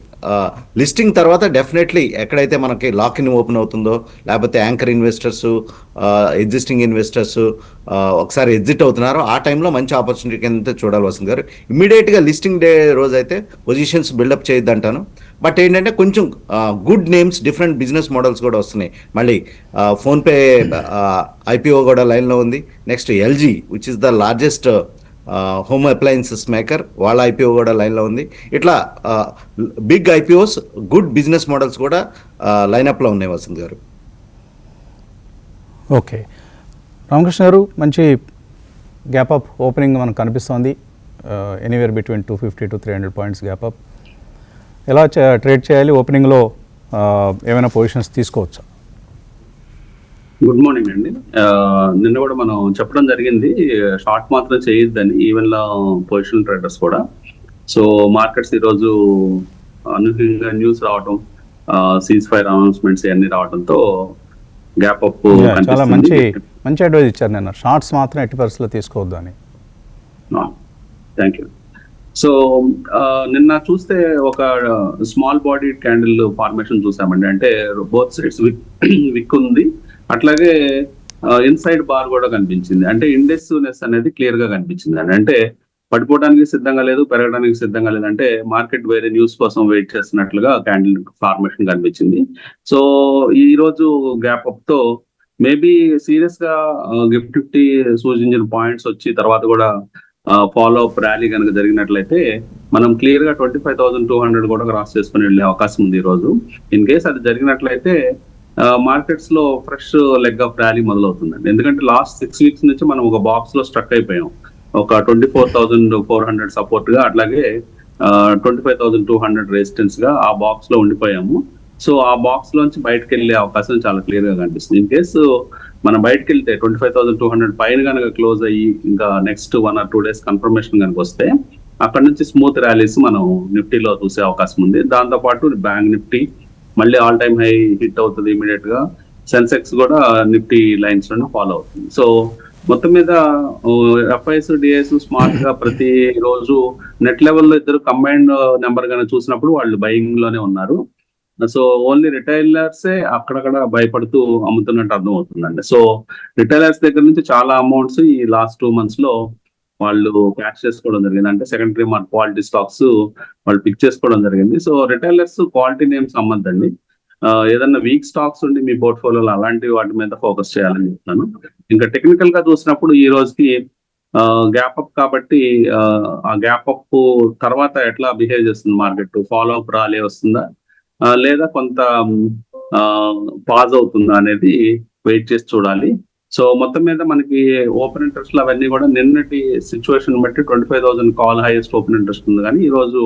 లిస్టింగ్ తర్వాత డెఫినెట్లీ ఎక్కడైతే మనకి లాక్ ఇన్ ఓపెన్ అవుతుందో లేకపోతే యాంకర్ ఇన్వెస్టర్స్ ఎగ్జిస్టింగ్ ఇన్వెస్టర్స్ ఒకసారి ఎగ్జిట్ అవుతున్నారో ఆ టైంలో మంచి ఆపర్చునిటీ కింద చూడాలి వసంత్ గారు. ఇమ్మీడియట్గా లిస్టింగ్ డే రోజు అయితే పొజిషన్స్ బిల్డప్ చేయొద్దు అంటాను. బట్ ఏంటంటే కొంచెం good names different business models కూడా వస్తున్నాయి. మళ్ళీ ఫోన్పే ఐపీఓ కూడా లైన్లో ఉంది. Next LG which is the largest home appliances maker, వాళ్ళ ఐపీఓ కూడా లైన్లో ఉంది. ఇట్లా big IPOs good business models కూడా లైనప్లో ఉన్నాయి వసంత్ గారు. ఓకే రామకృష్ణ గారు, మంచి గ్యాప్ అప్ ఓపెనింగ్ మనకు కనిపిస్తోంది. Anywhere between 250 to 300 points gap up. ఎలా ట్రేడ్ చేయాలి? ఓపెనింగ్లో ఏమైనా పొజిషన్స్ తీసుకోవచ్చా? గుడ్ మార్నింగ్ అండి. నిన్న కూడా మనం చెప్పడం జరిగింది షార్ట్ మాత్రం చేయొద్దని, ఈవెన్ లో పొజిషన్ ట్రేడర్స్ కూడా. సో మార్కెట్స్ ఈరోజు అనూహ్యంగా న్యూస్ రావడం, సీజ్ ఫైర్ అనౌన్స్మెంట్స్ ఇవన్నీ రావడంతో గ్యాప్ అప్ చాలా మంచి అడ్వైజ్ ఇచ్చారు నిన్న. షార్ట్స్ మాత్రం ఎట్టి పరిస్థితుల్లో తీసుకోవద్దు అని. Thank you. సో నిన్న చూస్తే ఒక స్మాల్ బాడీ క్యాండిల్ ఫార్మేషన్ చూసామండి. అంటే బోత్ సైడ్స్ విక్ ఉంది, అట్లాగే ఇన్సైడ్ బార్ కూడా కనిపించింది. అంటే ఇండెసివ్నెస్ అనేది క్లియర్ గా కనిపించింది అండి. అంటే పడిపోవడానికి సిద్ధంగా లేదు, పెరగడానికి సిద్ధంగా లేదు. అంటే మార్కెట్ వేరే న్యూస్ కోసం వెయిట్ చేస్తున్నట్లుగా క్యాండిల్ ఫార్మేషన్ కనిపించింది. సో ఈ రోజు గ్యాప్ అప్ తో మేబీ సీరియస్ గా గిఫ్ట్ 50 సూచించిన పాయింట్స్ వచ్చి తర్వాత కూడా ఫాలో అప్ ర్యాలీ కనుక జరిగినట్లయితే మనం క్లియర్ గా 25,200 కూడా క్రాస్ చేసుకుని వెళ్ళే అవకాశం ఉంది ఈ రోజు. ఇన్ కేస్ అది జరిగినట్లయితే మార్కెట్స్ లో ఫ్రెష్ లెగ్ ఆఫ్ ర్యాలీ మొదలవుతుందండి. ఎందుకంటే లాస్ట్ 6 weeks నుంచి మనం ఒక బాక్స్ లో స్ట్రక్ అయిపోయాం. ఒక 24,400 సపోర్ట్ గా, అట్లాగే 25,200 రెసిస్టెన్స్ గా ఆ బాక్స్ లో ఉండిపోయాము. సో ఆ బాక్స్ లోంచి బయటకు వెళ్ళే అవకాశం చాలా క్లియర్ గా కనిపిస్తుంది. ఇన్ కేసు మనం బయటకు వెళ్తే 25,200 పైన కనుక క్లోజ్ అయ్యి ఇంకా నెక్స్ట్ 1 or 2 days కన్ఫర్మేషన్ కనుక వస్తే అక్కడ నుంచి స్మూత్ ర్యాలీస్ మనం నిఫ్టీలో చూసే అవకాశం ఉంది. దాంతో పాటు బ్యాంక్ నిఫ్టీ మళ్ళీ ఆల్ టైమ్ హై హిట్ అవుతుంది ఇమీడియట్ గా. సెన్సెక్స్ కూడా నిఫ్టీ లైన్స్ లోనే ఫాలో అవుతుంది. సో మొత్తం మీద ఎఫ్ఐఎస్ డిఐఎస్ స్మార్ట్ గా ప్రతి రోజు నెట్ లెవెల్లో ఇద్దరు కంబైన్డ్ నెంబర్ గానే చూసినప్పుడు వాళ్ళు బయింగ్ లోనే ఉన్నారు. సో ఓన్లీ రిటైలర్సే అక్కడక్కడ భయపడుతూ అమ్ముతున్నట్టు అర్థం అవుతుందండి. సో రిటైలర్స్ దగ్గర నుంచి చాలా అమౌంట్స్ ఈ లాస్ట్ 2 months లో వాళ్ళు క్యాష్ చేసుకోవడం జరిగింది. అంటే సెకండరీ మార్కెట్ క్వాలిటీ స్టాక్స్ వాళ్ళు పిక్ చేసుకోవడం జరిగింది. సో రిటైలర్స్ క్వాలిటీ నేమ్స్ అమ్మద్దండి. ఏదన్నా వీక్ స్టాక్స్ ఉండి మీ పోర్ట్ఫోలియోలో అలాంటి వాటి మీద ఫోకస్ చేయాలని చెప్తాను. ఇంకా టెక్నికల్ గా చూసినప్పుడు ఈ రోజుకి గ్యాప్ అప్ కాబట్టి ఆ గ్యాప్ అప్ తర్వాత ఎట్లా బిహేవ్ చేస్తుంది మార్కెట్, ఫాలో అప్ ర్యాలీ వస్తుందా లేదా కొంత పాజ్ అవుతుందా అనేది వెయిట్ చేసి చూడాలి. సో మొత్తం మీద మనకి ఓపెన్ ఇంట్రెస్ట్ అవన్నీ కూడా నిన్నటి సిచ్యువేషన్ బట్టి 25,000 కాల్ హైయెస్ట్ ఓపెన్ ఇంట్రెస్ట్ ఉంది, కానీ ఈ రోజు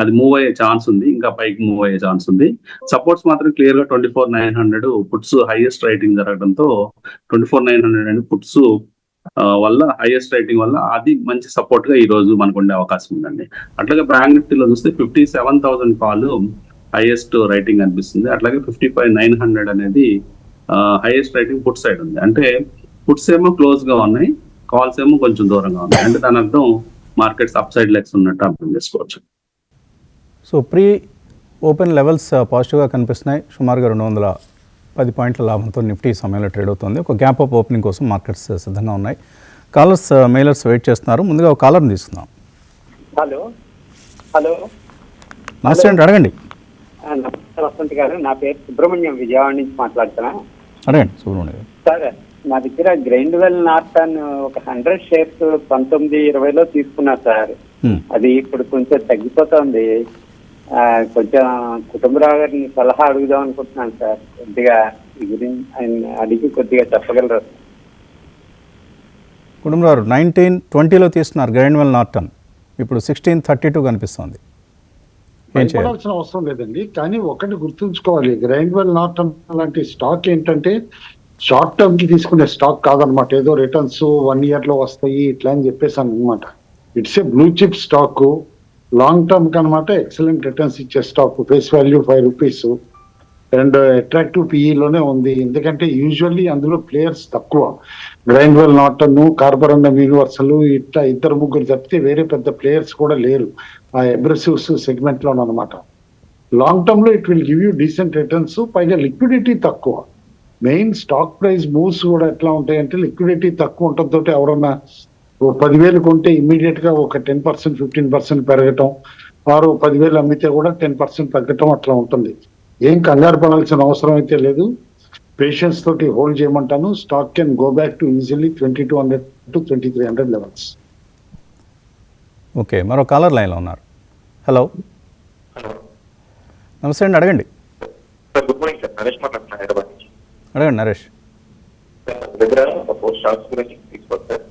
అది మూవ్ అయ్యే ఛాన్స్ ఉంది, ఇంకా పైకి మూవ్ అయ్యే ఛాన్స్ ఉంది. సపోర్ట్స్ మాత్రం క్లియర్ గా 24,900 పుట్స్ హైయెస్ట్ రైటింగ్ జరగడంతో 24,900 అండ్ పుట్స్ వల్ల హైయెస్ట్ రైటింగ్ వల్ల అది మంచి సపోర్ట్ గా ఈ రోజు మనకు ఉండే అవకాశం ఉందండి. అట్లాగే బ్యాంక్ నిఫ్టీలో చూస్తే 57,000 కాల్ హైయెస్ట్ రైటింగ్ అనిపిస్తుంది. అట్లాగే 55,900 అనేది హైయెస్ట్ రైటింగ్ పుట్ సైడ్ ఉంది. అంటే పుట్స్ ఏమో క్లోజ్ గా ఉన్నాయి, కాల్స్ ఏమో కొంచెం దూరంగా ఉన్నాయి. అంటే దాని అర్థం మార్కెట్స్ అప్ సైడ్ లెగ్స్ ఉన్నట్టు అర్థం చేసుకోవచ్చు. సో ప్రీ ఓపెన్ లెవెల్స్ పాజిటివ్గా కనిపిస్తున్నాయి. సుమారుగా 210 పాయింట్ల లాభంతో నిఫ్టీ సమయంలో ట్రేడ్ అవుతుంది. ఒక గ్యాప్ అప్ ఓపెనింగ్ కోసం మార్కెట్స్ సిద్ధంగా ఉన్నాయి. కాలర్స్ మెయిలర్స్ వెయిట్ చేస్తున్నారు. ముందుగా ఒక కాలర్ని తీసుకుందాం. హలో హలో నమస్తే అండి, అడగండి. నమస్తే వసంత్ గారు, నా పేరు సుబ్రహ్మణ్యం, విజయవాడ నుంచి మాట్లాడుతున్నా. అడగండి సుబ్రహ్మణ్యం గారు. సార్, నా దగ్గర గ్రైండ్వెల్ నార్టన్ ఒక 100 shares 1920లో తీసుకున్నా సార్. అది ఇప్పుడు కొంచెం తగ్గిపోతుంది. కొంచెం కుటుంబరావు గారిని సలహా అడుగుదాం అనుకుంటున్నాను సార్. కొద్దిగా ఈ గురించి ఆయన అడిగి కొద్దిగా చెప్పగలరు. కుటుంబరావు 1920లో తీసుకున్నారు గ్రైండ్వెల్ నార్టన్, ఇప్పుడు 1632 కనిపిస్తుంది. భయపడాల్సిన అవసరం లేదండి. కానీ ఒకటి గుర్తుంచుకోవాలి, గ్రైండ్వెల్ నార్టన్ లాంటి స్టాక్ ఏంటంటే షార్ట్ టర్మ్ కి తీసుకునే స్టాక్ కాదనమాట. ఏదో రిటర్న్స్ 1 year లో వస్తాయి ఇట్లా అని చెప్పేసాను అనమాట. It's a blue chip stock, long term కి అనమాట ఎక్సలెంట్ రిటర్న్స్ ఇచ్చే stock. Face value 5 rupees, and attractive పిఈలోనే ఉంది. ఎందుకంటే యూజువల్లీ అందులో ప్లేయర్స్ తక్కువ. గ్రైండ్వెల్ నార్టన్, కార్బరన్నం యూనివర్సల్ ఇట్లా 2-3 తప్పితే వేరే పెద్ద ప్లేయర్స్ కూడా లేరు ఆ అబ్రెసివ్స్ సెగ్మెంట్ లో అనమాట. లాంగ్ టర్మ్ లో it will give you decent returns, పైగా లిక్విడిటీ తక్కువ. మెయిన్ స్టాక్ ప్రైస్ మూవ్స్ కూడా ఎట్లా ఉంటాయంటే లిక్విడిటీ తక్కువ ఉండటంతో ఎవరన్నా 10,000 కొంటే ఇమీడియట్ గా ఒక 10%, 15% పెరగటం, వారు 10,000 అమ్మితే కూడా 10% తగ్గటం అట్లా ఉంటుంది. ఏం కంగారు పడాల్సిన అవసరం అయితే లేదు. పేషెన్స్ తోటి హోల్డ్ చేయమంటాను. Stock can go back to easily 2200 to 2300 levels. Okay, మరో కాలర్ లైన్లో ఉన్నారు. హలో, నమస్తే అండి, అడగండి. Sir good morning sir, Naresh మాట్లాడుతున్నా హైదరాబాద్ నుంచి. అడగండి నరేష్. సార్ నా దగ్గర ఒక స్టాక్స్ గురించి తీసుకోవచ్చు సార్.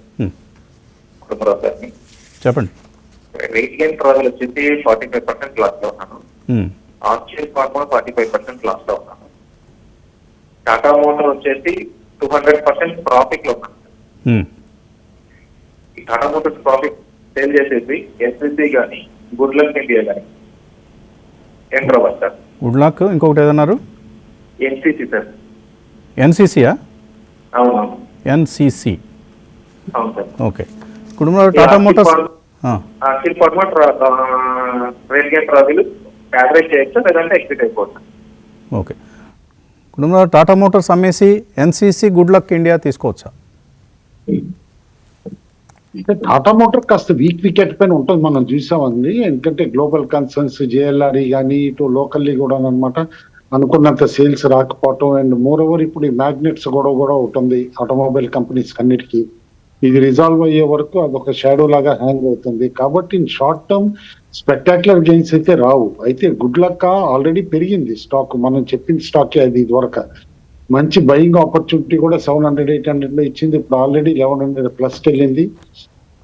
కుటుంబరావు సార్ని చెప్పండి. వెయిట్ గెయిన్ ట్రావెల్ వచ్చేసి 45% లాస్ లో ఉన్నాను. ఆర్చిల్ ఫార్మా 45% లాస్ లో ఉన్నాను. టాటా మోటార్ వచ్చేసి 200% ప్రాఫిట్ లో ఉన్నాను. ఈ టాటా మోటార్స్ ప్రాఫిట్ సేల్ చేసేసి ఎస్ఎస్సి కానీ గుడ్ లక్ ఇండియా కానీ ఎంటర్ అవ్వాలి సార్. గుడ్ లక్, ఇంకొకటి ఏదన్నారు? NCC sir. ఎన్సీసీయా? అవును ఎన్సీసీ, అవును సార్. ఓకే. కుటుంబంలో టాటా మోటార్స్ ఆర్చిల్ pharma Rate Gain travel average చేయొచ్చు, లేదంటే ఎగ్జిట్ అయిపోవచ్చు. ఓకే. కుటుంబంలో టాటా మోటార్స్ అమ్మేసి ఎన్సీసీ గుడ్ లక్ ఇండియా తీసుకోవచ్చా? టాటా మోటార్ కాస్త వీక్ వికెట్ పైన ఉంటుంది, మనం చూసామండి. ఎందుకంటే గ్లోబల్ కన్సర్న్స్, జేఎల్ఆర్ఈ కానీ ఇటు లోకల్లీ కూడా అనమాట అనుకున్నంత సేల్స్ రాకపోవటం, అండ్ మోర్ ఓవర్ ఇప్పుడు ఈ మ్యాగ్నెట్స్ గొడవ కూడా ఉంటుంది ఆటోమొబైల్ కంపెనీస్ అన్నిటికీ. ఇది రిజాల్వ్ అయ్యే వరకు అదొక షాడో లాగా హ్యాంగ్ అవుతుంది. కాబట్టి in short term spectacular gains అయితే రావు. అయితే గుడ్ లక్ ఆల్రెడీ పెరిగింది స్టాక్, మనం చెప్పిన స్టాకే అది. ఇదివరకు మంచి బయింగ్ ఆపర్చునిటీ కూడా 700, 800 లో ఇచ్చింది. ఇప్పుడు ఆల్రెడీ 1100 ప్లస్కి వెళ్ళింది.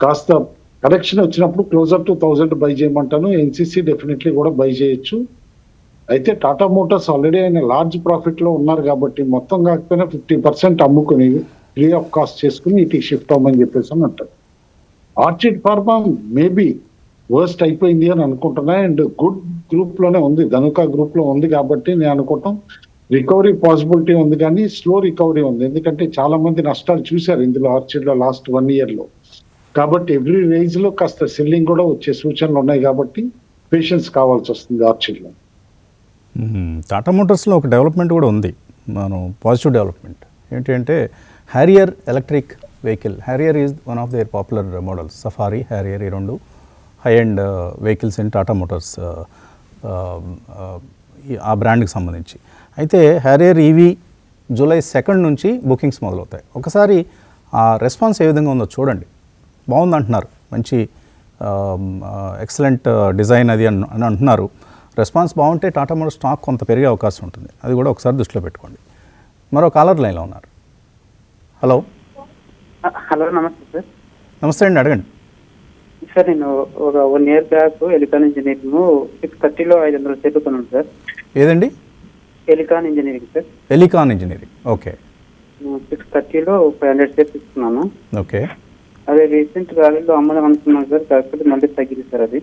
కాస్త కరెక్షన్ వచ్చినప్పుడు క్లోజర్ టు 1000 బై చేయమంటాను. ఎన్సీసీ డెఫినెట్లీ కూడా బై చేయొచ్చు. అయితే టాటా మోటార్స్ ఆల్రెడీ ఆయన లార్జ్ ప్రాఫిట్ లో ఉన్నారు కాబట్టి మొత్తం కాకపోయినా 50% అమ్ముకుని ఫ్రీ ఆఫ్ కాస్ట్ చేసుకుని ఇటు షిఫ్ట్ అవ్వమని చెప్పేసి అని అంటారు. ఆర్చిడ్ ఫార్మా మేబీ వర్స్ట్ అయిపోయింది అని అనుకుంటున్నా. అండ్ గుడ్ గ్రూప్ లోనే ఉంది, ధనుకా గ్రూప్ లో ఉంది కాబట్టి నేను అనుకుంటాం రికవరీ పాసిబిలిటీ ఉంది, కానీ స్లో రికవరీ ఉంది. ఎందుకంటే చాలా మంది నష్టాలు చూశారు ఇందులో ఆర్చిడ్ లో లాస్ట్ 1 year లో. కాబట్టి ఎవ్రీ రేంజ్ లో కాస్త సెల్లింగ్ కూడా వచ్చే సూచనలు ఉన్నాయి కాబట్టి పేషెన్స్ కావాల్సి వస్తుంది ఆర్చిడ్ లో. టాటా మోటార్స్లో ఒక డెవలప్మెంట్ కూడా ఉంది, మనం పాజిటివ్ డెవలప్మెంట్. ఏంటి అంటే Harrier electric vehicle. Harrier is one of their popular models. Safari, Harrier ఈ 2 high and vehicles in Tata Motors, ఆ బ్రాండ్కి సంబంధించి. అయితే హ్యారియర్ ఈవీ జూలై 2 నుంచి బుకింగ్స్ మొదలవుతాయి. ఒకసారి ఆ రెస్పాన్స్ ఏ విధంగా ఉందో చూడండి. బాగుంది అంటున్నారు, మంచి ఎక్సలెంట్ డిజైన్ అది అని అంటున్నారు. రెస్పాన్స్ బాగుంటే టాటా మోటార్ స్టాక్ కొంత పెరిగే అవకాశం ఉంటుంది, అది కూడా ఒకసారి దృష్టిలో పెట్టుకోండి. మరో కాలర్ లైన్లో ఉన్నారు. హలో. హలో, నమస్తే సార్. నమస్తే అండి, అడగండి. సార్ నేను ఒక 1 year బ్యాక్ ఎలికాన్ ఇంజనీరింగ్ 630లో 500 షేర్లు కొన్నాను సార్. ఏదండి? Elecon engineering sir. Elecon engineering, okay. 630లో 500 షేర్స్ తీసుకున్నాను. ఓకే. అదే రీసెంట్ ర్యాలీలో అమ్మదాం అనుకున్నాను సార్, కాకపోతే మళ్ళీ తగ్గింది సార్ అది.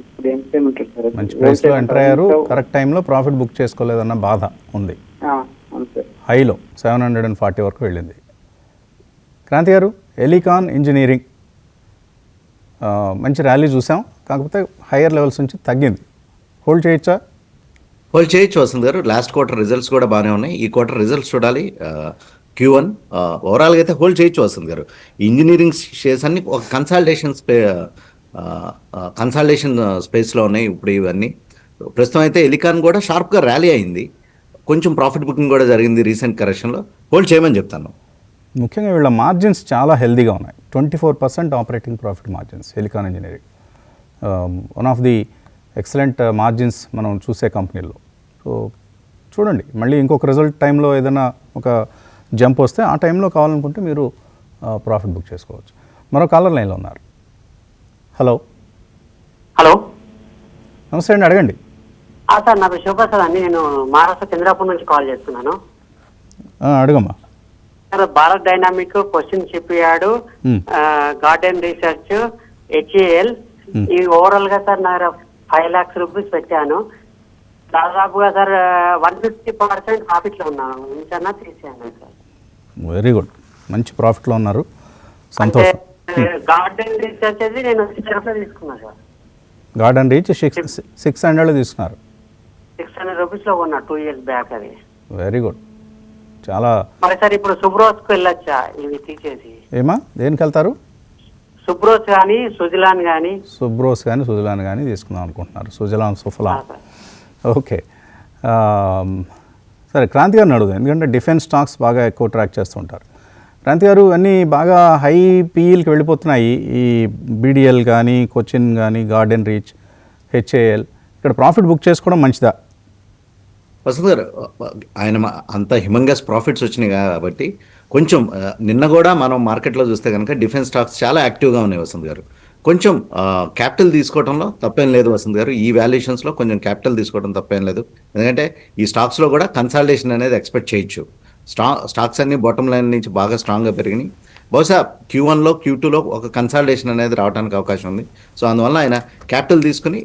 ఇప్పుడు ఏం చేయమంటారు సార్? మంచి ప్రైస్లో ఎంటర్ అయ్యారు, కరెక్ట్ టైంలో ప్రాఫిట్ బుక్ చేసుకోలేదన్న బాధ ఉంది. అవును సార్. హైలో 740 వరకు వెళ్ళింది. క్రాంతి గారు, ఎలికాన్ ఇంజనీరింగ్ మంచి ర్యాలీ చూసాం, కాకపోతే హయ్యర్ లెవెల్స్ నుంచి తగ్గింది. హోల్డ్ చేయొచ్చా? హోల్డ్ చేయొచ్చు వసంత్ గారు. లాస్ట్ క్వార్టర్ రిజల్ట్స్ కూడా బాగానే ఉన్నాయి. ఈ క్వార్టర్ రిజల్ట్స్ చూడాలి. Q1 ఓవరాల్గా అయితే హోల్డ్ చేయొచ్చు వసంత్ గారు. ఇంజనీరింగ్ షేర్స్ అన్ని ఒక కన్సాలిడేషన్ స్పేస్లో ఉన్నాయి ఇప్పుడు ఇవన్నీ. ప్రస్తుతం అయితే ఎలికాన్ కూడా షార్ప్గా ర్యాలీ అయింది, కొంచెం ప్రాఫిట్ బుకింగ్ కూడా జరిగింది రీసెంట్ కరెక్షన్లో. హోల్డ్ చేయమని చెప్తాను. ముఖ్యంగా వీళ్ళ మార్జిన్స్ చాలా హెల్దీగా ఉన్నాయి. 24% operating profit margins Elecon engineering. One of the excellent margins మనం చూసే కంపెనీల్లో. సో చూడండి, మళ్ళీ ఇంకొక రిజల్ట్ టైంలో ఏదైనా ఒక జంప్ వస్తే ఆ టైంలో కావాలనుకుంటే మీరు ప్రాఫిట్ బుక్ చేసుకోవచ్చు. మరో కాలర్ లైన్లో ఉన్నారు. హలో. హలో, నమస్తే అండి, అడగండి. సార్ నా పేరు శివప్రసాద్ అండి. నేను మహారాష్ట్ర చంద్రాపూర్ నుంచి కాల్ చేస్తున్నాను. అడగమ్మా. Sir Bharat dynamics, Cochin shipyard, Garden Reach, HAL, ఈ ఓవరాల్ గా సార్ నా 5 lakhs రూపీస్ పెట్టాను. దాదాపుగా సార్ 150% ప్రాఫిట్ లో ఉన్నాను. ఉంచన్నా తీసేయండి సార్. వెరీ గుడ్, మంచి ప్రాఫిట్లో ఉన్నారు, సంతోషం. గార్డెన్ రీసెర్చ్ అది నేను 600 తీసుకున్నా సార్. గార్డెన్ రీచ్ 600 తీసుకున్నారు. 600 రూపీస్ లో కొన్నా 2 years బ్యాక్. అది వెరీ గుడ్, చాలా. మరి సార్ ఇప్పుడు సుబ్రోస్కి వెళ్ళొచ్చా ఇవి తీసేసి? ఏమా దేనికి వెళ్తారు? సుబ్రోస్ కానీ సుజలాన్ కానీ. సుబ్రోస్ కానీ సుజలాన్ కానీ తీసుకుందాం అనుకుంటున్నారు. సుజలాన్ సుఫలాన్. ఓకే, సరే క్రాంతి గారిని అడుగుదాం, ఎందుకంటే డిఫెన్స్ స్టాక్స్ బాగా ఎక్కువ ట్రాక్ చేస్తుంటారు. క్రాంతి గారు, అన్నీ బాగా హై పీఈలకి వెళ్ళిపోతున్నాయి. ఈ బీడిఎల్ కానీ, కొచ్చిన్ కానీ, గార్డెన్ రీచ్, హెచ్ఏఎల్. ఇక్కడ ప్రాఫిట్ బుక్ చేసుకోవడం మంచిదా? వసంత్ గారు, ఆయన అంత హిమంగస్ ప్రాఫిట్స్ వచ్చినాయి కాబట్టి కొంచెం నిన్న కూడా మనం మార్కెట్లో చూస్తే కనుక డిఫెన్స్ స్టాక్స్ చాలా యాక్టివ్గా ఉన్నాయి వసంత్ గారు. కొంచెం క్యాపిటల్ తీసుకోవడంలో తప్పేం లేదు వసంత్ గారు. ఈ వాల్యుయేషన్స్లో కొంచెం క్యాపిటల్ తీసుకోవడం తప్పేం లేదు. ఎందుకంటే ఈ స్టాక్స్లో కూడా కన్సాలిడేషన్ అనేది ఎక్స్పెక్ట్ చేయొచ్చు. స్టాక్స్ అన్ని బాటమ్ లైన్ నుంచి బాగా స్ట్రాంగ్గా పెరిగినాయి. బహుశా Q1లో Q2లో ఒక కన్సాలిడేషన్ అనేది రావడానికి అవకాశం ఉంది. సో అందువల్ల ఆయన క్యాపిటల్ తీసుకుని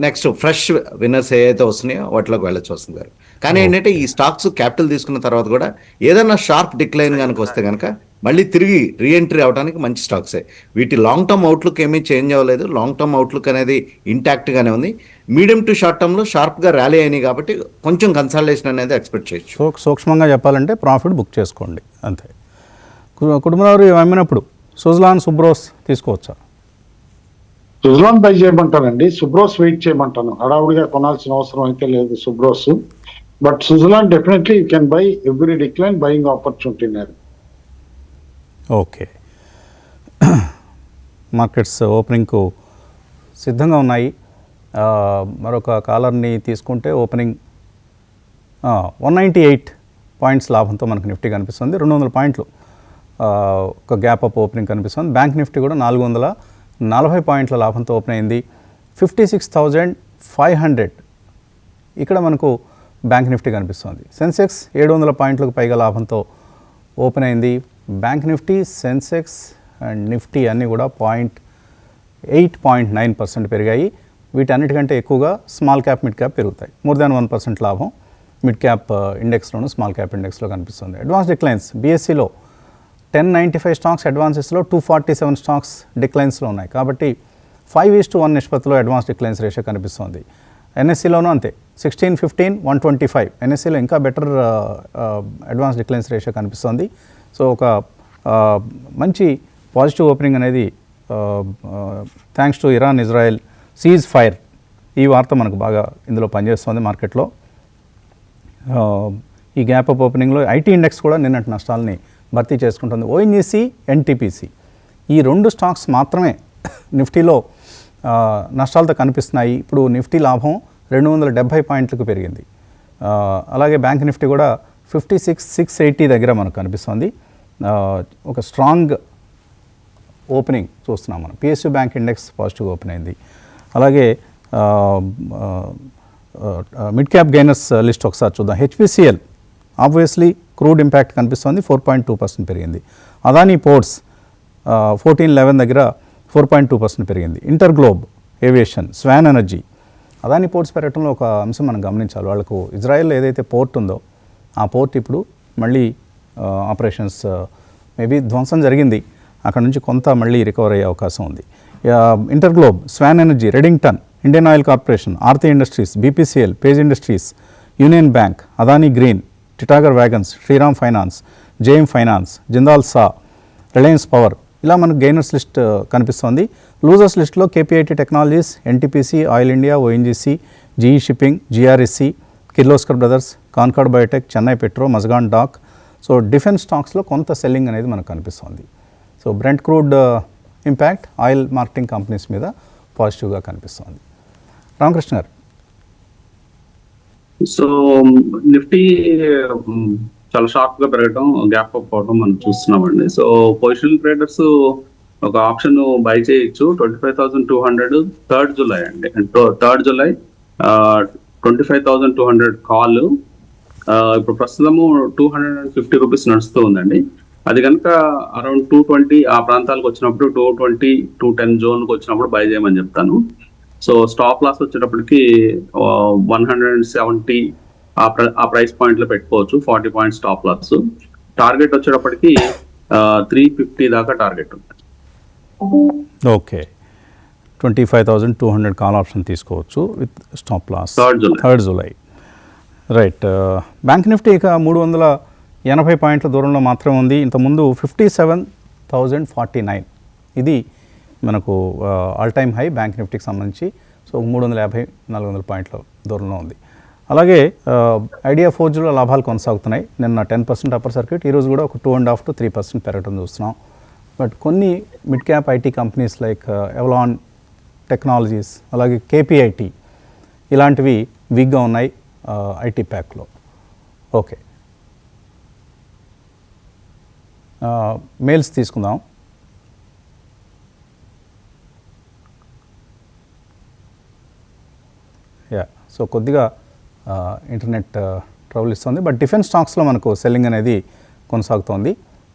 నెక్స్ట్ ఫ్రెష్ విన్నర్స్ ఏవైతే వస్తున్నాయో వాటిలోకి వెళ్ళొచ్చు వస్తుంది గారు. కానీ ఏంటంటే ఈ స్టాక్స్ క్యాపిటల్ తీసుకున్న తర్వాత కూడా ఏదైనా షార్ప్ డిక్లైన్ కనుక వస్తే కనుక మళ్ళీ తిరిగి రీఎంట్రీ అవడానికి మంచి స్టాక్సే. వీటి లాంగ్ టర్మ్ అవుట్లుక్ ఏమీ చేంజ్ అవ్వలేదు. లాంగ్ టర్మ్ అవుట్లుక్ అనేది ఇంటాక్ట్గానే ఉంది. మీడియం టు షార్ట్ టర్మ్లో షార్ప్గా ర్యాలీ అయినాయి కాబట్టి కొంచెం కన్సల్టేషన్ అనేది ఎక్స్పెక్ట్ చేయొచ్చు. సూక్ష్మంగా చెప్పాలంటే ప్రాఫిట్ బుక్ చేసుకోండి అంతే. కుటుంబాలు అమ్మినప్పుడు సుజలాన్ సుబ్రోస్ తీసుకోవచ్చా? సుజలాన్ బై చేయమంటానండి, సుబ్రోస్ వెయిట్ చేయమంటాను. హడావుడిగా కొనాల్సిన అవసరం అయితే లేదు Subros. But Suzlon definitely you can buy every decline buying opportunity. Okay, markets ఓపెనింగ్కు సిద్ధంగా ఉన్నాయి. మరొక కాలర్ని తీసుకుంటే ఓపెనింగ్ 198 పాయింట్స్ లాభంతో మనకు నిఫ్టీ కనిపిస్తుంది. 200 పాయింట్లు ఒక గ్యాప్ అప్ ఓపెనింగ్ కనిపిస్తుంది. బ్యాంక్ నిఫ్టీ కూడా 440 పాయింట్ల లాభంతో ఓపెన్ అయింది. 56,500 ఇక్కడ మనకు బ్యాంక్ నిఫ్టీ కనిపిస్తుంది. సెన్సెక్స్ 700 పాయింట్లకు పైగా లాభంతో ఓపెన్ అయింది. Bank Nifty, Sensex and Nifty అన్నీ కూడా 8.9% పెరిగాయి. వీటన్నిటికంటే ఎక్కువగా స్మాల్ క్యాప్, మిడ్ క్యాప్ పెరుగుతాయి. మోర్ దాన్ 1% లాభం మిడ్ క్యాప్ ఇండెక్స్లోను, స్మాల్ క్యాప్ ఇండెక్స్లో కనిపిస్తుంది. అడ్వాన్స్ డిక్లైన్స్ బీఎస్సీలో 1095 స్టాక్స్, అడ్వాన్సెస్లో 247 స్టాక్స్ డిక్లైన్స్లో ఉన్నాయి. కాబట్టి 5:1 నిష్పత్తిలో అడ్వాన్స్ డిక్లైన్స్ రేషియో కనిపిస్తుంది. ఎన్ఎస్సీలోనూ అంతే, 16-15-125. ఎన్ఎస్సీలో ఇంకా బెటర్ అడ్వాన్స్ డిక్లైన్స్ రేషియో కనిపిస్తుంది. సో ఒక మంచి పాజిటివ్ ఓపెనింగ్ అనేది thanks to Iran Israel cease fire, ఈ వార్త మనకు బాగా ఇందులో పనిచేస్తుంది మార్కెట్లో. ఈ గ్యాప్ అప్ ఓపెనింగ్లో ఐటీ ఇండెక్స్ కూడా నిన్నటి నష్టాలని భర్తీ చేసుకుంటుంది. ఓఎన్జీసీ, ఎన్టీపీసీ ఈ 2 స్టాక్స్ మాత్రమే నిఫ్టీలో నష్టాలతో కనిపిస్తున్నాయి. ఇప్పుడు నిఫ్టీ లాభం 270 పాయింట్లకు పెరిగింది. అలాగే బ్యాంక్ నిఫ్టీ కూడా 56,680 దగ్గర మనకు కనిపిస్తుంది. ఒక స్ట్రాంగ్ ఓపెనింగ్ చూస్తున్నాం మనం. PSU bank index positive open అయింది. అలాగే మిడ్ క్యాప్ గెయినర్స్ లిస్ట్ ఒకసారి చూద్దాం. హెచ్పిసిఎల్ ఆబ్వియస్లీ క్రూడ్ ఇంపాక్ట్ కనిపిస్తుంది, 4.2% పెరిగింది. అదానీ పోర్ట్స్ 1411 దగ్గర 4.2% పెరిగింది. InterGlobe aviation, Swan energy. Adani ports పెరగడంలో ఒక అంశం మనం గమనించాలి. వాళ్ళకు ఇజ్రాయెల్లో ఏదైతే పోర్ట్ ఉందో ఆ పోర్ట్ ఇప్పుడు మళ్ళీ ఆపరేషన్స్ మేబీ ధ్వంసం జరిగింది, అక్కడ నుంచి కొంత మళ్ళీ రికవర్ అయ్యే అవకాశం ఉంది. InterGlobe, Swan energy, Redington, Indian Oil Corporation, Aarti industries, BPCL, Page industries, Union Bank, Adani Green, Titagarh wagons, Shriram finance, JM finance, Jindal Saw, Reliance Power, ఇలా మనకు గెయినర్స్ లిస్ట్ కనిపిస్తోంది. లూజర్స్ లిస్ట్లో KPIT technologies, NTPC, Oil India, ONGC, GE shipping, GRSE, Kirloskar Brothers, Concord biotech, Chennai petro, Mazagon dock. So defence స్టాక్స్లో కొంత సెల్లింగ్ అనేది మనకు కనిపిస్తుంది. So Brent crude impact oil marketing companies మీద పాజిటివ్గా కనిపిస్తుంది. రామకృష్ణ గారు. సో నిఫ్టీ చాలా షార్ప్ గా పెరగడం, గ్యాప్ అప్ అవడం మనం చూస్తున్నామండి. సో పొజిషన్ ట్రేడర్స్ ఒక ఆప్షన్ బై చేయొచ్చు 25,200 3rd జూలై అండి. 3rd July 25,200 call. ఇప్పుడు ప్రస్తుతము 250 రూపీస్ నడుస్తూ ఉందండి. అది కనుక అరౌండ్ 220 ఆ ప్రాంతాలకు వచ్చినప్పుడు 220-210 జోన్కి వచ్చినప్పుడు బై చేయమని చెప్తాను. సో స్టాప్ లాస్ వచ్చేటప్పటికి 170 ఆ ప్రైస్ పాయింట్ లో పెట్టుకోవచ్చు. 40 పాయింట్ స్టాప్ లాస్. టార్గెట్ వచ్చేటప్పటికి 350 దాకా టార్గెట్ ఉంటుంది. ఓకే, 25,200 కాల్ ఆప్షన్ తీసుకోవచ్చు with stop loss 3rd July. Right. Bank Nifty ఇక 380 పాయింట్ల దూరంలో మాత్రమే ఉంది. ఇంతకుముందు 57,049 ఇది మనకు ఆల్ టైమ్ హై బ్యాంక్ నిఫ్టీకి సంబంధించి. సో 350-400 పాయింట్ల దూరంలో ఉంది. అలాగే ఐడియా 4Gలో లాభాలు కొనసాగుతున్నాయి. నిన్న 10% అప్పర్ సర్క్యూట్, ఈరోజు కూడా ఒక 2.5 to 3% పెరగడం చూస్తున్నాం. బట్ కొన్ని mid cap IT companies like Avalon technologies, అలాగే కేపీఐటీ ఇలాంటివి వీక్గా ఉన్నాయి ఐటీ ప్యాక్లో. ఓకే, మెయిల్స్ తీసుకుందాం. సో కొద్దిగా ఇంటర్నెట్ ట్రబుల్ ఇస్తుంది. బట్ డిఫెన్స్ స్టాక్స్లో మనకు సెల్లింగ్ అనేది కొనసాగుతోంది.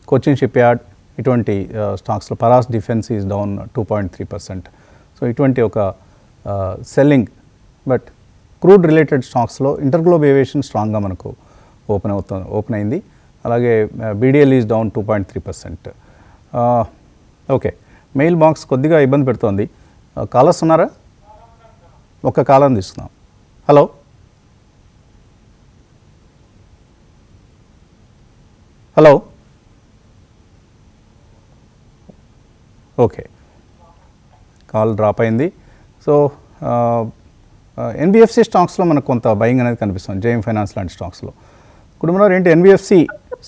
కోచిన్ షిప్ యార్డ్ ఇటువంటి స్టాక్స్లో Paras defence is down 2.3%. So ఇటువంటి ఒక సెల్లింగ్. బట్ క్రూడ్ రిలేటెడ్ స్టాక్స్లో ఇంటర్గ్లోబ్ ఏవియేషన్ స్ట్రాంగ్గా మనకు ఓపెన్ అయింది. అలాగే BDL is down 2.3%. Okay, mail box కొద్దిగా ఇబ్బంది పెడుతోంది. కాలర్స్ ఉన్నారా? ఒక్క కాలం తీసుకుందాం. Hello, hello. Okay, call drop అయింది. సో ఎన్బిఎఫ్సి స్టాక్స్లో మనకు కొంత బయింగ్ అనేది కనిపిస్తుంది. జేఎం ఫైనాన్స్ లాంటి స్టాక్స్లో. కుటుంబంలో ఏంటి ఎన్బిఎఫ్సి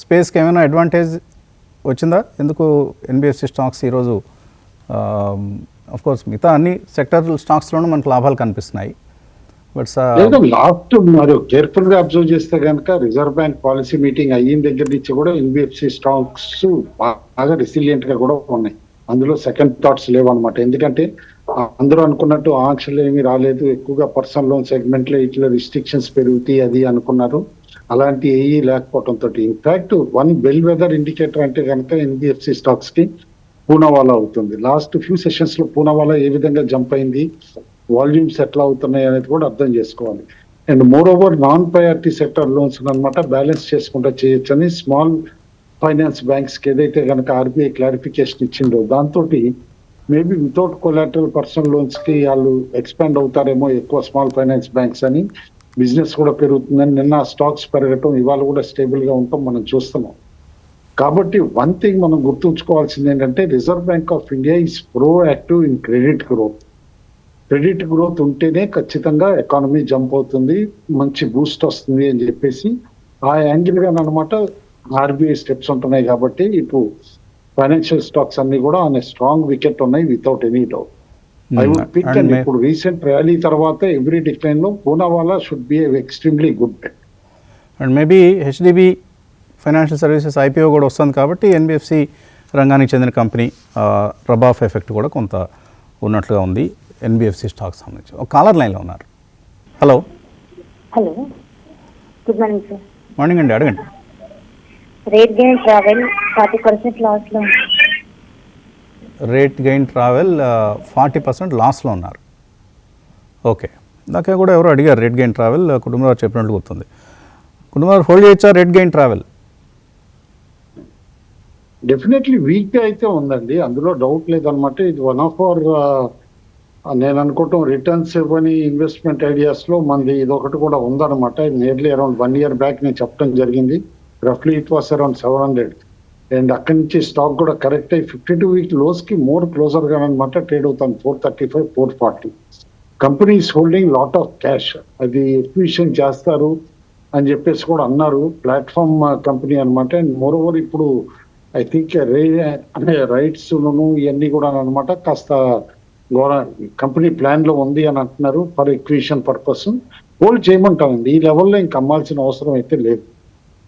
స్పేస్కి ఏమైనా అడ్వాంటేజ్ వచ్చిందా? ఎందుకు ఎన్బిఎఫ్సి స్టాక్స్ ఈరోజు కోర్స్ మిగతా అన్ని సెక్టర్ స్టాక్స్లోనూ మనకు లాభాలు కనిపిస్తున్నాయి. బట్ లాస్ట్ మరి కేర్ఫుల్ గా అబ్జర్వ్ చేస్తే కనుక రిజర్వ్ బ్యాంక్ పాలసీ మీటింగ్ అయిన దగ్గర నుంచి కూడా ఎన్బిఎఫ్సి స్టాక్స్ బాగా రెసిలియంట్ గా కూడా ఉన్నాయి. అందులో సెకండ్ థాట్స్ లేవు అనమాట. ఎందుకంటే అందరూ అనుకున్నట్టు ఆంక్షలు ఏమీ రాలేదు. ఎక్కువగా పర్సనల్ లోన్ సెగ్మెంట్ లో ఇట్లా రిస్ట్రిక్షన్స్ పెరుగుతాయి అది అనుకున్నారు. అలాంటి ఏఈ లేకపోవడంతో in fact one bellwether indicator అంటే కనుక ఎన్బిఎఫ్సి స్టాక్స్ కి పూనావాలా అవుతుంది. లాస్ట్ ఫ్యూ సెషన్స్ లో పూనావాలా ఏ విధంగా జంప్ అయింది, వాల్యూమ్స్ ఎట్లా అవుతున్నాయి అనేది కూడా అర్థం చేసుకోవాలి. And more over non priority sector loans అనమాట బ్యాలెన్స్ చేసుకుంటా చేయొచ్చని స్మాల్ ఫైనాన్స్ బ్యాంక్స్ కి ఏదైతే కనుక ఆర్బీఐ క్లారిఫికేషన్ ఇచ్చిందో దాంతో maybe without collateral personal loans కి వాళ్ళు ఎక్స్పాండ్ అవుతారేమో ఎక్కువ స్మాల్ ఫైనాన్స్ బ్యాంక్స్ అని, బిజినెస్ కూడా పెరుగుతుందని నిన్న స్టాక్స్ పెరగటం, ఇవాళ కూడా స్టేబుల్ గా ఉంటాం మనం చూస్తున్నాం. కాబట్టి వన్ థింగ్ మనం గుర్తుంచుకోవాల్సింది ఏంటంటే reserve bank of India is pro active in credit growth. Credit growth ఉంటేనే ఖచ్చితంగా ఎకానమీ జంప్ అవుతుంది, మంచి బూస్ట్ వస్తుంది అని చెప్పేసి ఆ యాంగిల్ గా అనమాట ఆర్బీఐ స్టెప్స్ ఉంటున్నాయి. కాబట్టి ఇప్పుడు ఫైనాన్షియల్ స్టాక్స్ అన్ని కూడా ఆన్ స్ట్రాంగ్ వికెట్ ఉన్నాయి without any doubt. I would pick and ఇప్పుడు రీసెంట్ ర్యాలీ తర్వాత ఎవ్రీ డిక్లైన్ లో Poonawalla should be extremely good bet. And maybe HDB financial services IPO కూడా వస్తుంది కాబట్టి ఎన్బిఎఫ్సి రంగానికి చెందిన కంపెనీ రబాఫ్ ఎఫెక్ట్ కూడా కొంత ఉన్నట్లుగా ఉంది ఎన్బిఎఫ్సి స్టాక్స్ సంబంధించి. ఒక కాలర్ లైన్లో ఉన్నారు. Hello. Hello, good morning sir. Morning అండి, అడగండి. రేట్ గెయిన్ ట్రావెల్ 40% లాస్లో. రేట్ గెయిన్ ట్రావెల్ 40% లాస్లో ఉన్నారు. ఓకే, ఇందాక కూడా ఎవరో అడిగారు రేట్ గెయిన్ ట్రావెల్, కుటుంబరావు చెప్పినట్లు గుర్తుంది. కుటుంబరావు హోల్డ్ చేయొచ్చా rate Gain travel? Definitely week గా అయితే ఉందండి, అందులో డౌట్ లేదనమాట. ఇది వన్ ఆఫ్ అవర్ నేను అనుకోవటం రిటర్న్స్ ఇవ్వని ఇన్వెస్ట్మెంట్ ఐడియాస్ లో మనది ఇది ఒకటి కూడా ఉందన్నమాట. నియర్లీ అరౌండ్ 1 year బ్యాక్ నేను చెప్పడం జరిగింది. రఫ్లీ ఇట్ వాస్ అరౌండ్ 700 అండ్ అక్కడి నుంచి స్టాక్ కూడా కరెక్ట్ అయ్యి 52 week లోస్ కి మోర్ క్లోజర్ గా అనమాట ట్రేడ్ అవుతాను 435, 440. Company is holding lot of cash, అది ఎక్విజిషన్ చేస్తారు అని చెప్పేసి కూడా అన్నారు. ప్లాట్ఫామ్ కంపెనీ అనమాట. అండ్ మోర్ ఓవర్ ఇప్పుడు ఐ థింక్ రైట్స్ ఇవన్నీ కూడా అనమాట కాస్త కంపెనీ ప్లాన్ లో ఉంది అని అంటున్నారు ఫర్ ఎక్విజిషన్ పర్పస్. హోల్డ్ చేయమంటామండి, ఈ లెవెల్లో ఇంక అమ్మాల్సిన అవసరం అయితే లేదు.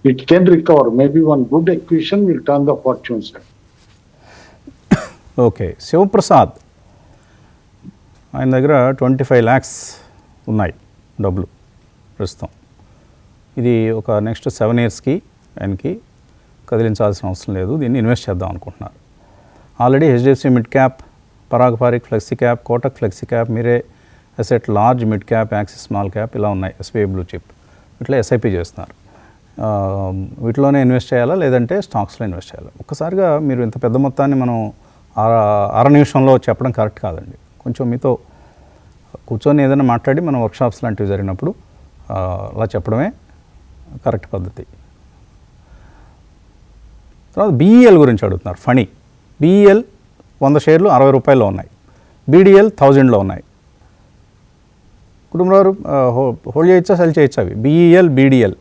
It can recover, maybe one good acquisition will turn the fortunes. Okay, Shivaprasad ఆయన దగ్గర 25 lakhs ఉన్నాయి డబ్బులు ప్రస్తుతం. ఇది ఒక నెక్స్ట్ 7 yearsకి ఆయనకి కదిలించాల్సిన అవసరం లేదు, దీన్ని ఇన్వెస్ట్ చేద్దాం అనుకుంటున్నారు. Already HDFC mid cap, Parag Parikh flexi cap, Kotak flexi cap, Mirae asset large, mid cap, Axis small cap ఇలా ఉన్నాయి. ఎస్బీఐ బ్లూ చిప్ ఇట్లా ఎస్ఐపి చేస్తున్నారు. వీటిలోనే ఇన్వెస్ట్ చేయాలా లేదంటే స్టాక్స్లో ఇన్వెస్ట్ చేయాలా? ఒక్కసారిగా మీరు ఇంత పెద్ద మొత్తాన్ని మనం అర నిమిషంలో చెప్పడం కరెక్ట్ కాదండి. కొంచెం మీతో కూర్చొని ఏదైనా మాట్లాడి మనం వర్క్షాప్స్ లాంటివి జరిగినప్పుడు అలా చెప్పడమే కరెక్ట్ పద్ధతి. తర్వాత బీఈఎల్ గురించి అడుగుతున్నారు. ఫణి బీఈఎల్ 100 షేర్లు 60 రూపాయల్లో ఉన్నాయి. బీడీఎల్ 1000లో ఉన్నాయి. కుటుంబారు హోల్డ్ చేయొచ్చా, సెల్ చేయొచ్చా అవి? బీఈఎల్, బీడీఎల్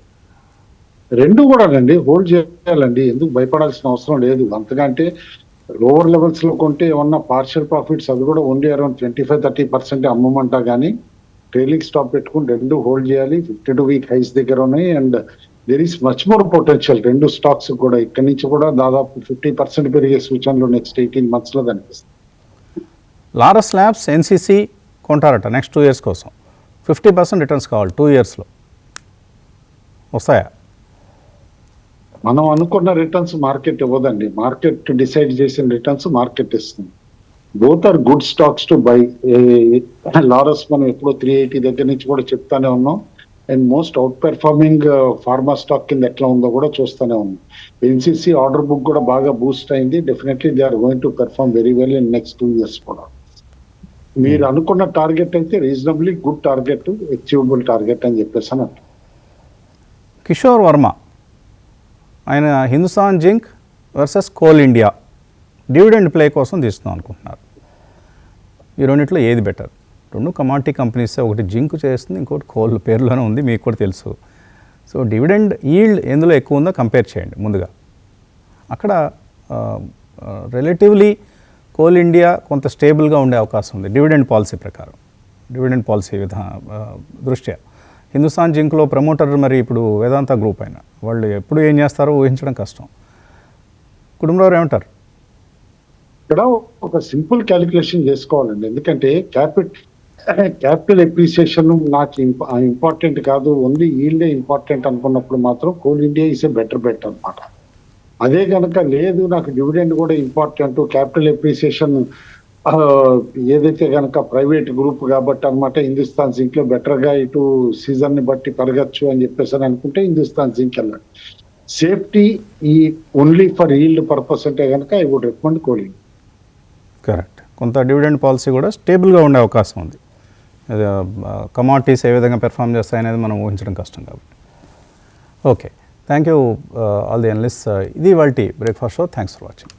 రెండు కూడా అండి హోల్డ్ చేయాలండి. ఎందుకు భయపడాల్సిన అవసరం లేదు. అంతకంటే లోవర్ లెవెల్స్ లో కొంటే ఏమన్నా పార్షియల్ ప్రాఫిట్స్ అవి కూడా ఓన్లీ అరౌండ్ 25-30% అమ్మమంటా కానీ ట్రైలింగ్ స్టాప్ పెట్టుకుని రెండు హోల్డ్ చేయాలి. 52 వీక్ హైస్ దగ్గర ఉన్నాయి and there is much more potential రెండు స్టాక్స్ కూడా. ఇక్కడి నుంచి కూడా దాదాపు 50% పెరిగే సూచనలు నెక్స్ట్ 18 months లో కనిపిస్తుంది. లారస్ ల్యాబ్స్, ఎన్సీసీ కొంటారట నెక్స్ట్ 2 years కోసం. 50% రిటర్న్స్ కావాలి 2 yearsలో. వస్తాయా? మనం అనుకున్న రిటర్న్స్ మార్కెట్ ఇవ్వదండి. మార్కెట్ డిసైడ్ చేసిన రిటర్న్స్ మార్కెట్ ఇస్తుంది. Both are good stocks to buy. Laurus మనం ఎప్పుడో 380 దగ్గర నుంచి కూడా చెప్తానే ఉన్నాం. And most outperforming pharma stock కింద ఎట్లా ఉందో కూడా చూస్తూనే ఉన్నాం. ఎన్సీసీ ఆర్డర్ బుక్ కూడా బాగా బూస్ట్ అయింది. Definitely they are going to perform very well in next 2 years కూడా. మీరు అనుకున్న టార్గెట్ అయితే reasonably good target, achievable target అని చెప్పేసి అని అంటారు. కిషోర్ వర్మ ఆయన Hindustan Zinc versus Coal India dividend play కోసం తీస్తున్నాం అనుకుంటున్నారు. ఈ రెండిట్లో ఏది బెటర్? రెండు కమాడిటీ కంపెనీస్, ఒకటి జింక్ చేస్తుంది, ఇంకోటి కోల్ పేరులోనే ఉంది, మీకు కూడా తెలుసు. సో డివిడెండ్ ఈల్డ్ ఎందులో ఎక్కువ ఉందో కంపేర్ చేయండి ముందుగా. అక్కడ రిలేటివ్లీ కోల్ ఇండియా కొంత స్టేబుల్గా ఉండే అవకాశం ఉంది డివిడెండ్ పాలసీ ప్రకారం, డివిడెండ్ పాలసీ దృష్ట్యా. హిందుస్థాన్ జింక్లో ప్రమోటర్ మరి ఇప్పుడు వేదాంత గ్రూప్ అయినా వాళ్ళు ఎప్పుడు ఏం చేస్తారో ఊహించడం కష్టం. కుటుంబంలో ఏమంటారు? ఇక్కడ ఒక సింపుల్ క్యాలిక్యులేషన్ చేసుకోవాలండి. ఎందుకంటే క్యాపిటల్ ఎప్రిసియేషన్ నాకు ఇంపార్టెంట్ కాదు, ఓన్లీ ఈల్డే ఇంపార్టెంట్ అనుకున్నప్పుడు మాత్రం Coal India is a better bet అనమాట. అదే కనుక లేదు నాకు డివిడెండ్ కూడా ఇంపార్టెంట్, క్యాపిటల్ ఎప్రిసియేషన్ ఏదైతే కనుక ప్రైవేట్ గ్రూప్ కాబట్టి అనమాట హిందుస్థాన్ జింక్ లో బెటర్ గా ఇటు సీజన్ ని బట్టి పెరగచ్చు అని చెప్పేసి అనుకుంటే హిందుస్థాన్ జింక్ వెళ్ళండి. సేఫ్టీ ఈ ఓన్లీ ఫర్ ఈల్డ్ పర్పస్ అంటే కనుక I would recommend coal. Correct. కొంత డివిడెండ్ పాలసీ కూడా స్టేబుల్గా ఉండే అవకాశం ఉంది. కమాడిటీస్ ఏ విధంగా పెర్ఫామ్ చేస్తాయనేది మనం ఊహించడం కష్టం కాబట్టి. Okay, thank you all the analysts. ఇది ఇవాల్టి breakfast show. Thanks for watching.